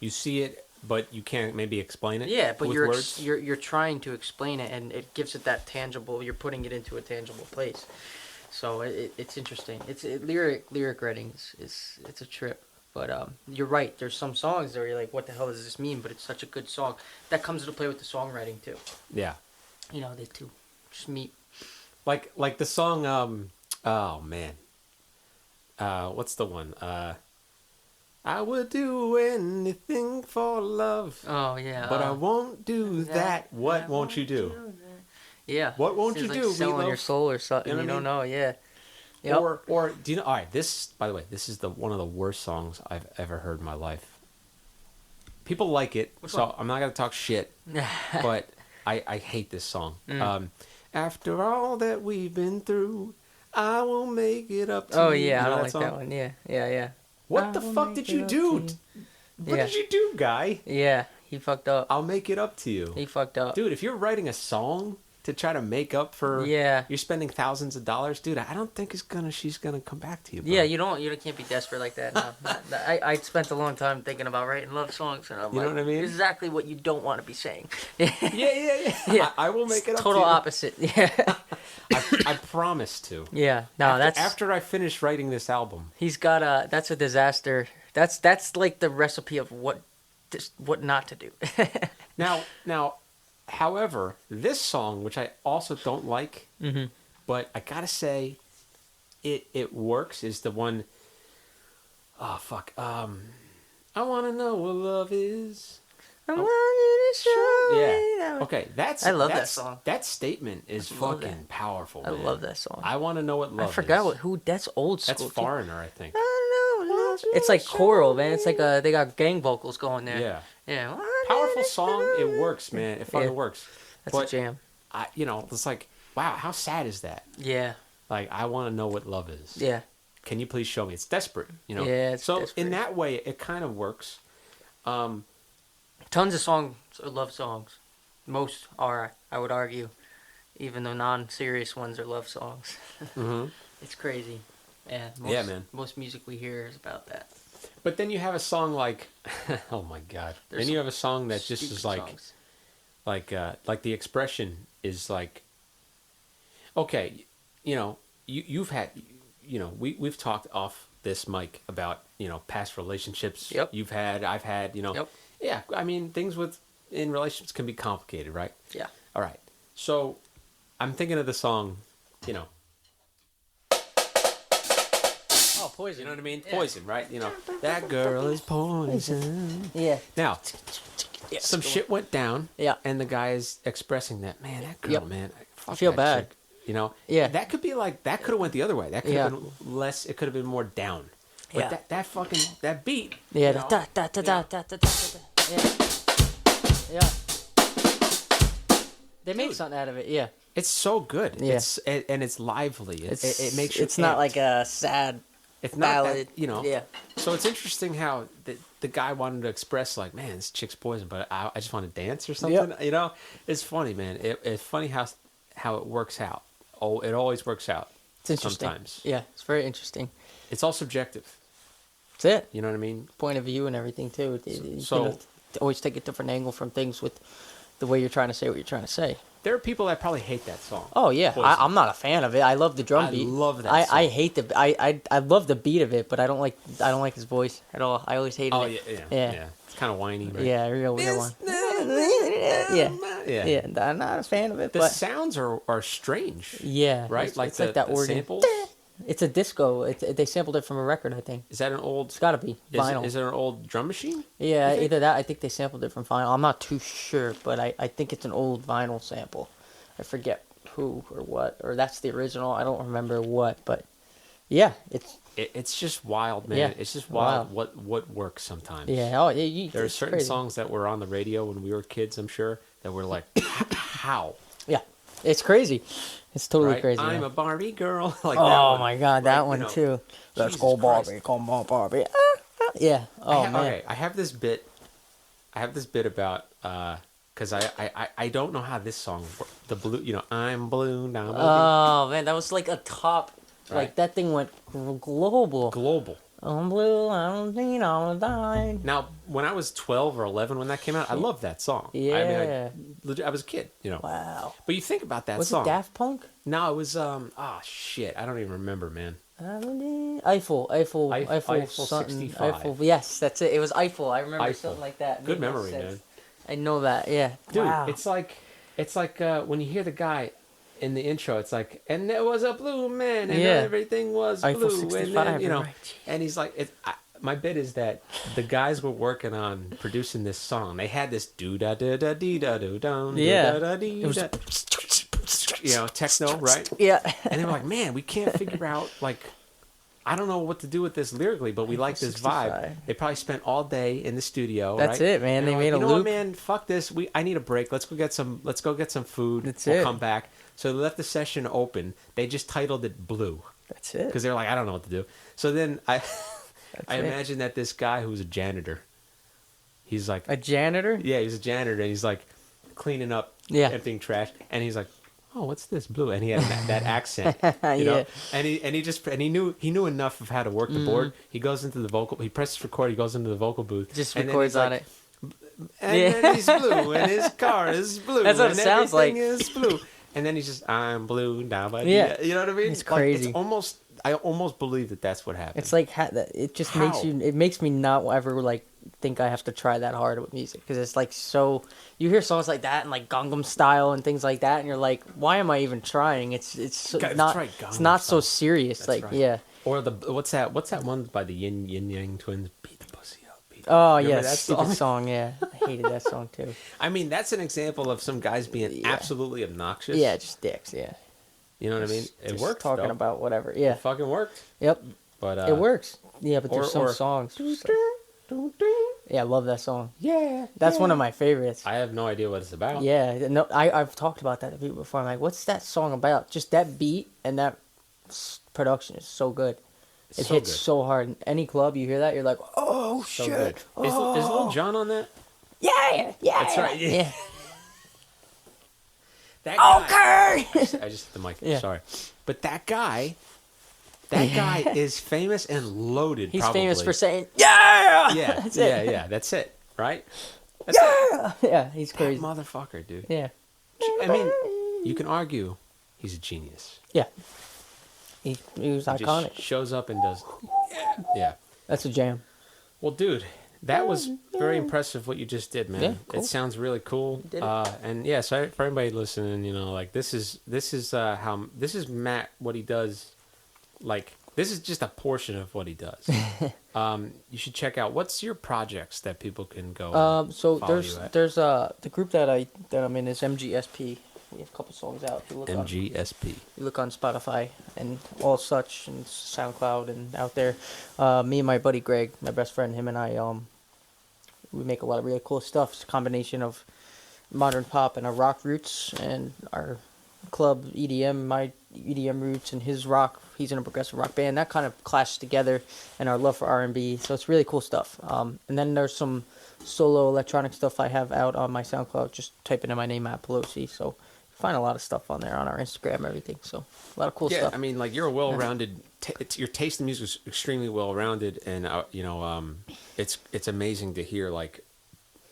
You see it, but you can't maybe explain it. Yeah, but with you're words. you're trying to explain it, and it gives it that tangible. You're putting it into a tangible place. So it's interesting. Lyric writing is it's a trip. But you're right. There's some songs that you're like, what the hell does this mean? But it's such a good song. That comes into play with the songwriting too. Yeah. They two just meet. Like the song. Oh man. What's the one? I would do anything for love. Oh yeah. But I won't do that. What won't you do? Yeah. What won't Seems you like do, selling your Meatloaf? soul or something. You know You what I don't know. Yeah. Yep. Or do you know? All right, this, by the way, this is one of the worst songs I've ever heard in my life. People like it, Which so one? I'm not gonna talk shit. But I hate this song. Mm. After all that we've been through, I will make it up to Oh you. yeah, You I know don't like song? that one. Yeah. I What the will fuck make did you it up do? to What Yeah. did you do, guy? Yeah, he fucked up. I'll make it up to you. He fucked up. Dude, if you're writing a song to try to make up for, Yeah. you're spending thousands of dollars, dude, I don't think she's gonna come back to you, bro. Yeah, you can't be desperate like that. No. I spent a long time thinking about writing love songs, and I'm You know like, what I mean? exactly what you don't want to be saying. Yeah. I will make it up Total to you. opposite. Yeah. I promise to. Yeah. No, After I finish writing this album. he's got that's a disaster. That's like the recipe of what not to do. Now, however, this song, which I also don't like, Mhm. but I gotta say, it works, is the one. Oh fuck. I wanna know what love is. I want you to show me. Yeah. Okay, I love that song. That statement is love fucking that. powerful, I man. love that song. I want to know what love I forgot is. who. That's old school. That's Foreigner, I think. I don't know. It's like choral, man. It's like they got gang vocals going there. Yeah. Yeah. Powerful song. It works, man. It fucking works. That's a jam. It's like, wow, how sad is that? Yeah. Like, I want to know what love is. Yeah. Can you please show me? It's desperate, Yeah, it's so desperate. in that way, it kind of works. Tons of songs are love songs. Most are, I would argue. Even the non-serious ones are love songs. Mm-hmm. It's crazy. Yeah, man. Most music we hear is about that. But then you have a song like, oh my God. Then you have a song that just is like, songs. like the expression is like, okay, you've had, we've talked off this mic about, past relationships. Yep. I've had, Yep. Yeah, I mean, things in relationships can be complicated, right? Yeah. All right. So I'm thinking of the song, Oh, Poison. you know what I mean? Yeah. Poison, right? That girl is poison. Yeah. Now, some shit went down. Yeah. And the guy is expressing that, man, that girl, Yep. man. Fuck I feel that bad. chick, Yeah. That could be like, that could have went the other way. That could have been less, it could have been more down. But Yeah. that beat. Yeah. you Da, know? da, da, da, da, da, da, da. Yeah. Yeah. They make Dude. something out of it. Yeah. It's so good. Yeah. And it's lively. It makes you It's not amped. like a sad It's not ballad. that, Yeah. So it's interesting how the guy wanted to express like, man, this chick's poison, but I just want to dance or something. Yep. It's funny, man. It's funny how it works out. Oh, it always works out. It's interesting. Sometimes. Yeah. It's very interesting. It's all subjective. That's it. You know what I mean? Point of view and everything too. You So- can always take a different angle from things with the way you're trying to say what you're trying to say. There are people that probably hate that song. Oh yeah, Poison. I'm not a fan of it. I love the drum I beat. love that I song. hate I love the beat of it, but I don't like his voice at all. I always hated Oh it. yeah. It's kind of whiny, right? Yeah, real one. Yeah. Yeah, I'm not a fan of it, The but sounds are strange. yeah, Right? It's, Like it's like that the organ. samples? It's a disco. They sampled it from a record, I think. Is that an old? It's got to be vinyl. Is it an old drum machine? Yeah, you think? either that. I think they sampled it from vinyl. I'm not too sure, but I think it's an old vinyl sample. I forget who or what, or that's the original. I don't remember what, but yeah, It's just wild, man. Yeah, It's just wild wild. what works sometimes. yeah. Oh, There are it's certain crazy. songs that were on the radio when we were kids, I'm sure, that were like, how? Yeah, it's crazy. It's totally Right? crazy. I'm man. a Barbie girl. Like that Oh one. my god, Right? that one too. Let's Jesus go, Christ. Barbie. Come on, Barbie. Yeah. Oh man. Okay, I have this bit about because I don't know how this song the blue I'm blue now Oh man, that was like a top. Right. Like that thing went global. global. I'm blue. I don't think I'll die. Now, when I was 12 or 11 when that came out, I loved that song. I Yeah. mean, I was a kid, Wow. But you think about that Was song. it Daft Punk? No, it was shit. I don't even remember, man. Eiffel Eiffel something. 65. Eiffel. Yes, that's it. It was Eiffel. I remember Eiffel. something like that. Good Made no memory, sense. man. I know that. Yeah. Dude, Wow. it's like when you hear the guy in the intro, it's like, and there was a blue man, and Yeah. everything was Eiffel blue, 65, and then, right. and he's like, my bit is that the guys were working on producing this song. They had this do da da da dee da do down, Yeah. da da dee It was- da, techno, right? Yeah. And they were like, man, we can't figure out I don't know what to do with this lyrically, but we like this 65. vibe. They probably spent all day in the studio. That's right? it, man. And They they're made like, a you know loop. what, man? Fuck this. I need a break. Let's go get some food. That's we'll it. come back. So they left the session open. They just titled it Blue That's it. because they're like, I don't know what to do. So then I it. imagine that this guy who's a janitor, he's like, A janitor? yeah, he's a janitor, and he's like cleaning up, Yeah. emptying trash, and he's like, oh, what's this blue? And he had that accent, Yeah. you know. And he knew enough of how to work the board. He goes into the vocal. He presses record. He goes into the vocal booth. Just and then records he's on like, it. And Yeah. then he's blue, and his car is blue. That's what it and sounds everything like. is blue. And then he's just, I'm blue now, but Yeah. you know what I mean? It's crazy. I almost believe that that's what happened. It's like it just How? makes you. It makes me not ever think I have to try that hard with music because it's like so. You hear songs like that and like Gangnam Style and things like that, and you're like, why am I even trying? It's so That's not. right, It's Gangnam not so Style. serious. That's like right. yeah. Or what's that one by the Yin Yang Twins? Beat the pussy up, beat Oh Remember yeah, that stupid song? song. Yeah, I hated that song too. I mean, that's an example of some guys being Yeah. absolutely obnoxious. Yeah, just dicks. Yeah. You know what I mean? It Just worked, talking though. about whatever. It Yeah. fucking worked. Yep. But It works. Yeah, but there's some or- songs. Yeah, I love that song. Yeah. That's one of my favorites. I have no idea what it's about. Yeah, no, I've talked about that to people before. I'm like, what's that song about? Just that beat and that production is so good. It So hits good. so hard. In any club, you hear that, you're like, oh So shit. good. Oh. Is Lil Jon on that? Yeah, yeah. That's right, yeah. Yeah. That guy. Okay. I just hit the mic. Yeah. Sorry. But that guy is famous and loaded. He's probably. famous for saying, yeah. Yeah, That's yeah, it. yeah. That's it, right? That's Yeah. Yeah, he's That crazy. motherfucker, dude. Yeah. I mean, you can argue he's a genius. Yeah. He was He iconic. just shows up and does. Yeah. That's a jam. Well, dude, that was very impressive what you just did, man. Yeah, cool. It sounds really cool. did it. And yeah, so for everybody listening, you know, like this is Matt, what he does. Like, this is just a portion of what he does. You should check out, what's your projects that people can go. So follow there's you at? the group that I'm in is MGSP. We have a couple songs out. If you look MGSP. you look on Spotify and all such and SoundCloud and out there. Me and my buddy Greg, my best friend, him and I, we make a lot of really cool stuff. It's a combination of modern pop and our rock roots and our club EDM, my EDM roots and his rock. He's in a progressive rock band. That kind of clashes together, and our love for R&B. So it's really cool stuff. And then there's some solo electronic stuff I have out on my SoundCloud. Just typing in my name, Matt Pelosi. So you find a lot of stuff on there on our Instagram, everything. So a lot of cool Yeah, stuff. I mean, like, you're a well-rounded. Your taste in music is extremely well-rounded, and it's amazing to hear, like,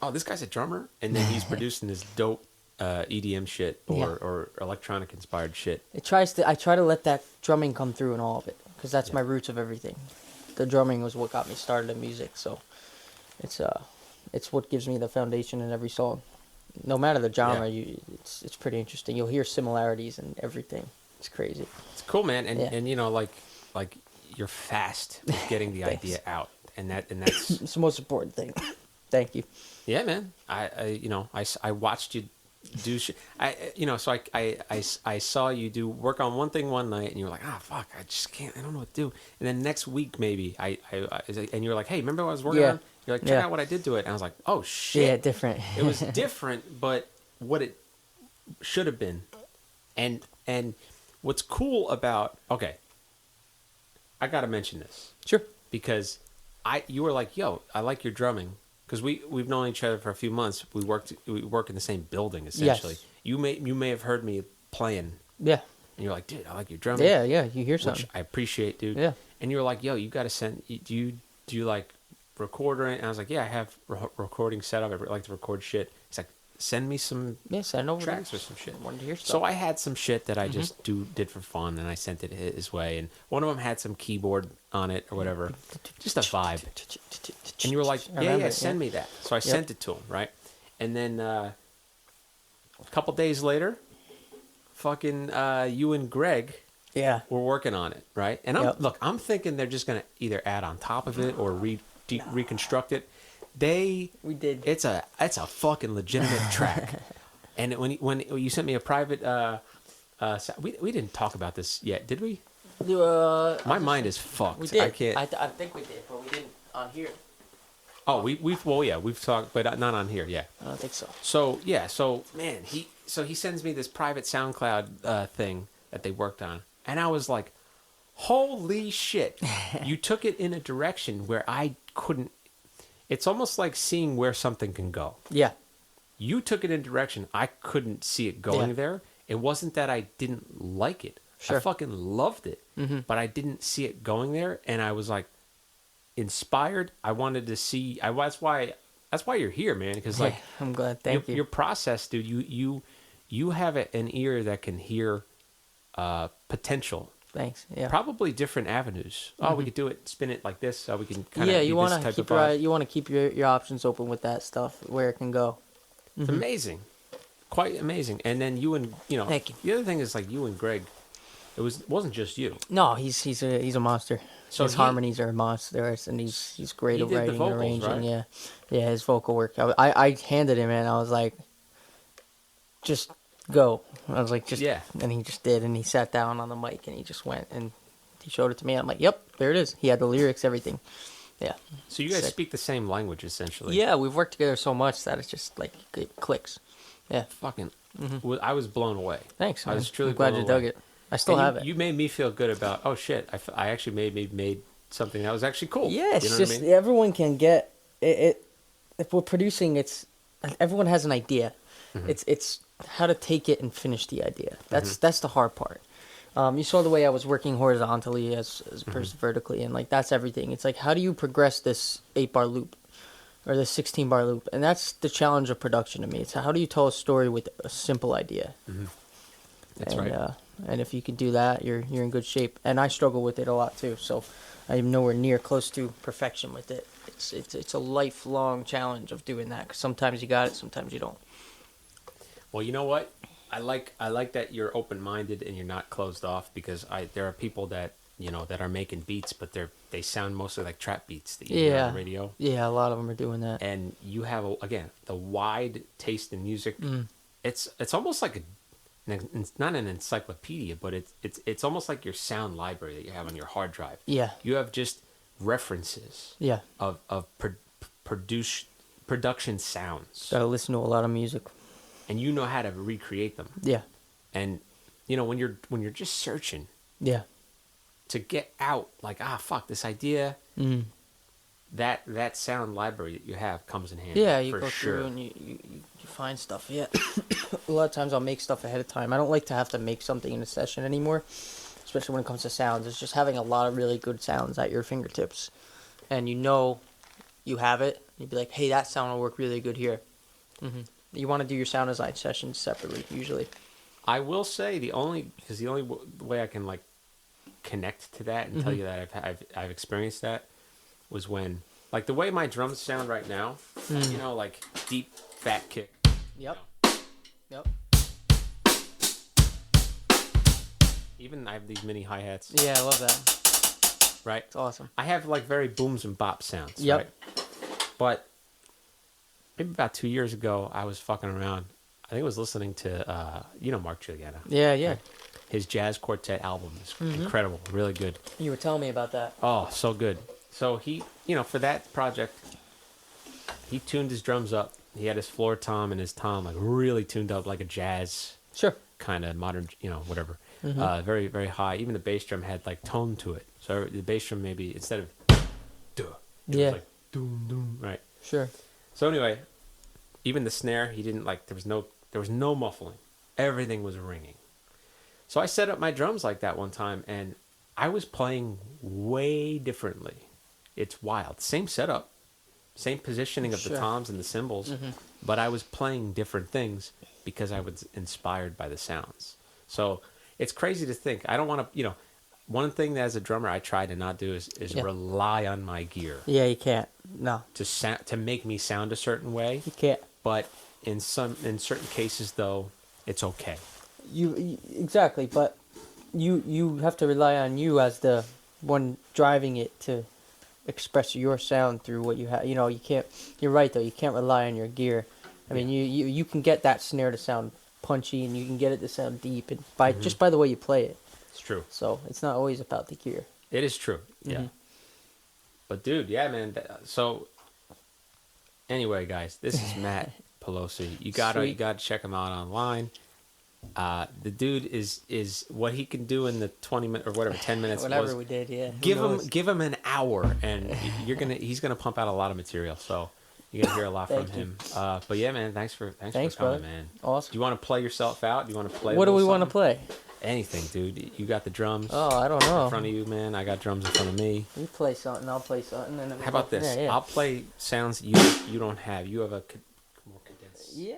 oh, this guy's a drummer, and then he's producing this dope EDM shit or electronic inspired shit. I try to let that drumming come through in all of it, because that's my roots of everything. The drumming was what got me started in music, so it's what gives me the foundation in every song. No matter the genre, it's pretty interesting. You'll hear similarities in everything. It's crazy. It's cool, man, and Yeah. and you know, like you're fast with getting the idea out, and that's It's the most important thing. Thank you. yeah, man. I watched you do shit. So I saw you do work on one thing one night, and you were like, fuck, I just can't. I don't know what to do. And then next week maybe and you were like, hey, remember what I was working Yeah. on? You're like, check Yeah. out what I did to it. And I was like, oh shit. Yeah, different. It was different, but what it should have been. And what's cool about, okay, I got to mention this Sure. because you were like, yo, I like your drumming, because we've known each other for a few months. We work in the same building essentially. Yes. You may have heard me playing, Yeah. and you're like, dude, I like your drumming. Yeah, yeah. You hear which something. I appreciate, dude. Yeah. And you were like, yo, you got to send. Do you like record or anything? And I was like, yeah, I have recording set up. I like to record shit. He's like, send me some Yeah, send over tracks there. or some shit. Wanted to hear stuff. So I had some shit that I just did for fun, and I sent it his way. And one of them had some keyboard on it or whatever, just a vibe. And you were like, I remember yeah, it, send me that. So I sent it to him, right? And then a couple days later, fucking you and Greg Yeah. were working on it, right? And I'm thinking they're just gonna either add on top of it or reconstruct it. We did. It's a fucking legitimate track. And when you sent me a private, we didn't talk about this yet, did we? My mind is fucked. We did. I can't. I think we did, but we didn't on here. Oh, we've talked, but not on here. Yeah. I don't think so. So man, he sends me this private SoundCloud thing that they worked on, and I was like, holy shit! You took it in a direction where I couldn't. It's almost like seeing where something can go. Yeah. You took it in a direction I couldn't see it going there. It wasn't that I didn't like it. Sure. I fucking loved it, but I didn't see it going there, and I was like inspired. I wanted to see. That's why you're here, man. Because like, I'm glad. Thank you. Your process, dude. You have an ear that can hear potential. Thanks. Yeah. Probably different avenues. Oh, we could do it, spin it like this. So we can kind of You want to keep your options open with that stuff, where it can go. It's amazing, quite amazing. And then you and Thank you. The other thing is like you and Greg, It wasn't just you. No, he's a monster. So His harmonies are monsters, and he's great he at did the writing and vocals, arranging. right? Yeah, his vocal work. I handed him it, and I was like, just go. I was like, just Yeah. and he just did, and he sat down on the mic, and he just went, and he showed it to me. I'm like, yep, there it is. He had the lyrics, everything. Yeah. So you guys Sick. speak the same language essentially. Yeah, we've worked together so much that it's just like it clicks. Yeah. Fucking. I was blown away. Thanks. I was man. truly I'm glad blown you dug away. it. I still And have it. You made me feel good about. Oh shit! I actually made something that was actually cool. Yeah, it's you know just what I mean? everyone can get it. If we're producing, everyone has an idea. Mm-hmm. It's how to take it and finish the idea. That's the hard part. You saw the way I was working horizontally as opposed to vertically, and like that's everything. It's like how do you progress this 8-bar loop or this 16-bar loop, and that's the challenge of production to me. It's how do you tell a story with a simple idea. That's and, right. And if you can do that, you're in good shape. And I struggle with it a lot too. So I'm nowhere near close to perfection with it. It's a lifelong challenge of doing that. 'Cause sometimes you got it, sometimes you don't. Well, you know what? I like that you're open minded and you're not closed off because there are people that that are making beats, but they sound mostly like trap beats that you hear on the radio. Yeah, a lot of them are doing that. And you have again the wide taste in music. It's almost like it's not an encyclopedia, but it's almost like your sound library that you have on your hard drive. Yeah. You have just references. Yeah. Of production sounds, Gotta listen to a lot of music. and you know how to recreate them. Yeah. And when you're just searching Yeah. to get out, like fuck this idea, that sound library that you have comes in handy. Yeah, you for go sure. through and you find stuff. Yeah. A lot of times I'll make stuff ahead of time. I don't like to have to make something in a session anymore, especially when it comes to sounds. It's just having a lot of really good sounds at your fingertips. And you have it. You'd be like, hey, that sound will work really good here. You want to do your sound design sessions separately, usually. I will say the only way I can like connect to that and tell you that I've experienced that was when like the way my drums sound right now, like deep fat kick. Yep. Yep. Even I have these mini hi hats. Yeah, I love that. Right. It's awesome. I have like very booms and bops sounds. Yep. Right? But maybe about 2 years ago, I was fucking around. I think I was listening to Mark Giuliano. Yeah. His jazz quartet album is incredible, really good. You were telling me about that. Oh, so good. So he, for that project, he tuned his drums up. He had his floor tom and his tom like really tuned up like a jazz Sure. kind of modern, whatever. Very, very high. Even the bass drum had like tone to it. So the bass drum maybe instead of duh, it was like doom doom, right? Sure. So anyway, even the snare, he didn't like. There was no muffling. Everything was ringing. So I set up my drums like that one time, and I was playing way differently. It's wild. Same setup, same positioning of the toms and the cymbals, but I was playing different things because I was inspired by the sounds. So it's crazy to think. I don't want to, one thing that as a drummer I try to not do is rely on my gear. Yeah, you can't. No. To make me sound a certain way. You can't. But in certain cases though, it's okay. You exactly, but you have to rely on you as the one driving it to express your sound through what you have. You can't. You're right though. You can't rely on your gear. I mean, you can get that snare to sound punchy, and you can get it to sound deep, and just by the way you play it. It's true. So it's not always about the gear. It is true. Yeah. But dude, yeah, man. So anyway, guys, this is Matt Pelosi. You gotta check him out online. The dude is what he can do in the 20 minutes or whatever 10 minutes. Whatever we did, yeah. Give him an hour, and he's gonna pump out a lot of material. So you're gonna hear a lot from him. But yeah, man, thanks for coming, brother. man. Awesome. Do you want to play yourself out? Do you want to play? What do we want to play? Anything, dude. You got the drums. Oh, I don't know. In front of you, man. I got drums in front of me. You play something, I'll play something. And then How about this? Yeah. I'll play sounds you don't have. You have a more condensed. Yeah.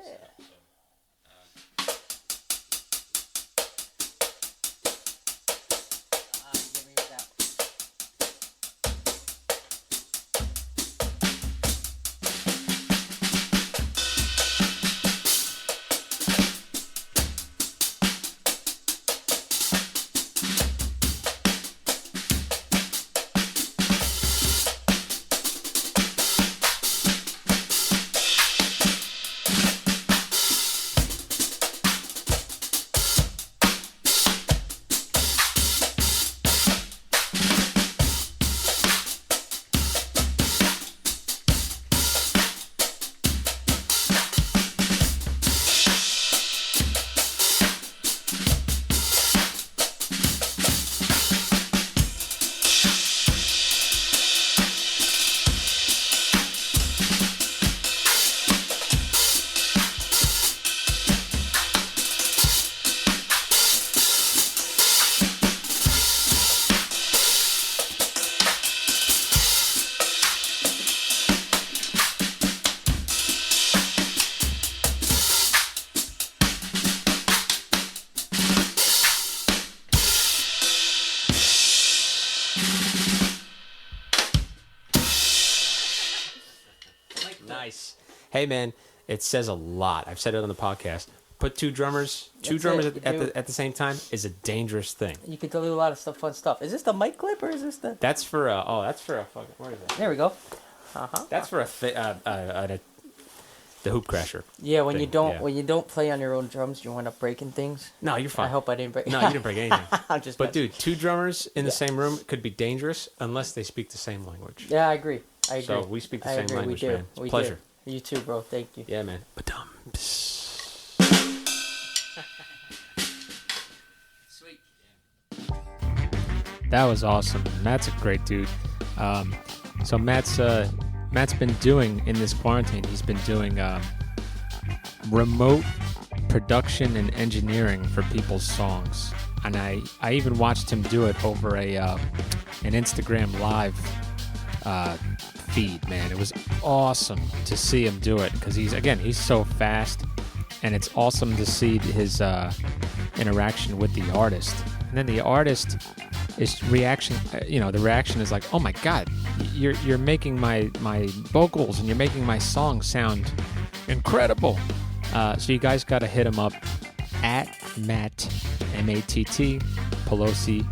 Nice. Hey, man, it says a lot. I've said it on the podcast. Put two drummers That's at the same time is a dangerous thing. You can do a lot of fun stuff. Is this the mic clip or is this the? That's for a fucking. Where is that? There we go. That's for the hoop crasher. Yeah, when thing, when you don't play on your own drums, you end up breaking things. No, you're fine. I hope I didn't break. No, you didn't break anything. I'm just. But dude, two drummers in the same room could be dangerous unless they speak the same language. Yeah, I agree. So we speak the same language, man. It's a pleasure. You too, bro. Thank you. Yeah, man. BaDumBizz. Sweet. That was awesome. Matt's a great dude. So Matt's been doing in this quarantine. He's been doing remote production and engineering for people's songs, and I even watched him do it over an Instagram live feed. Man, it was awesome to see him do it because he's so fast, and it's awesome to see his interaction with the artist. And then the artist is reaction. The reaction is like, "Oh my God, you're making my vocals and you're making my song sound incredible." So you guys got to hit him up at Matt Matt Pelosi Pelosi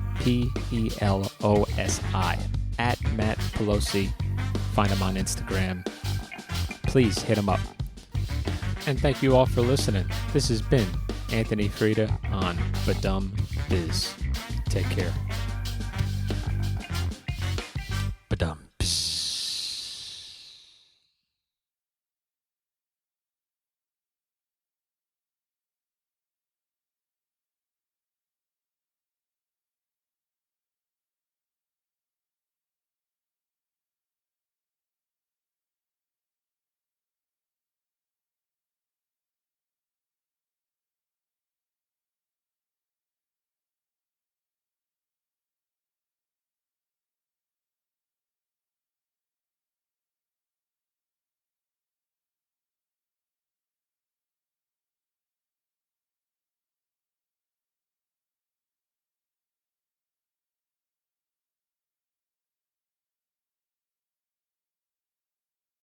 at Matt Pelosi. Find him on Instagram. Please hit him up. And thank you all for listening. This has been Anthony Frida on BaDumBizz. Take care.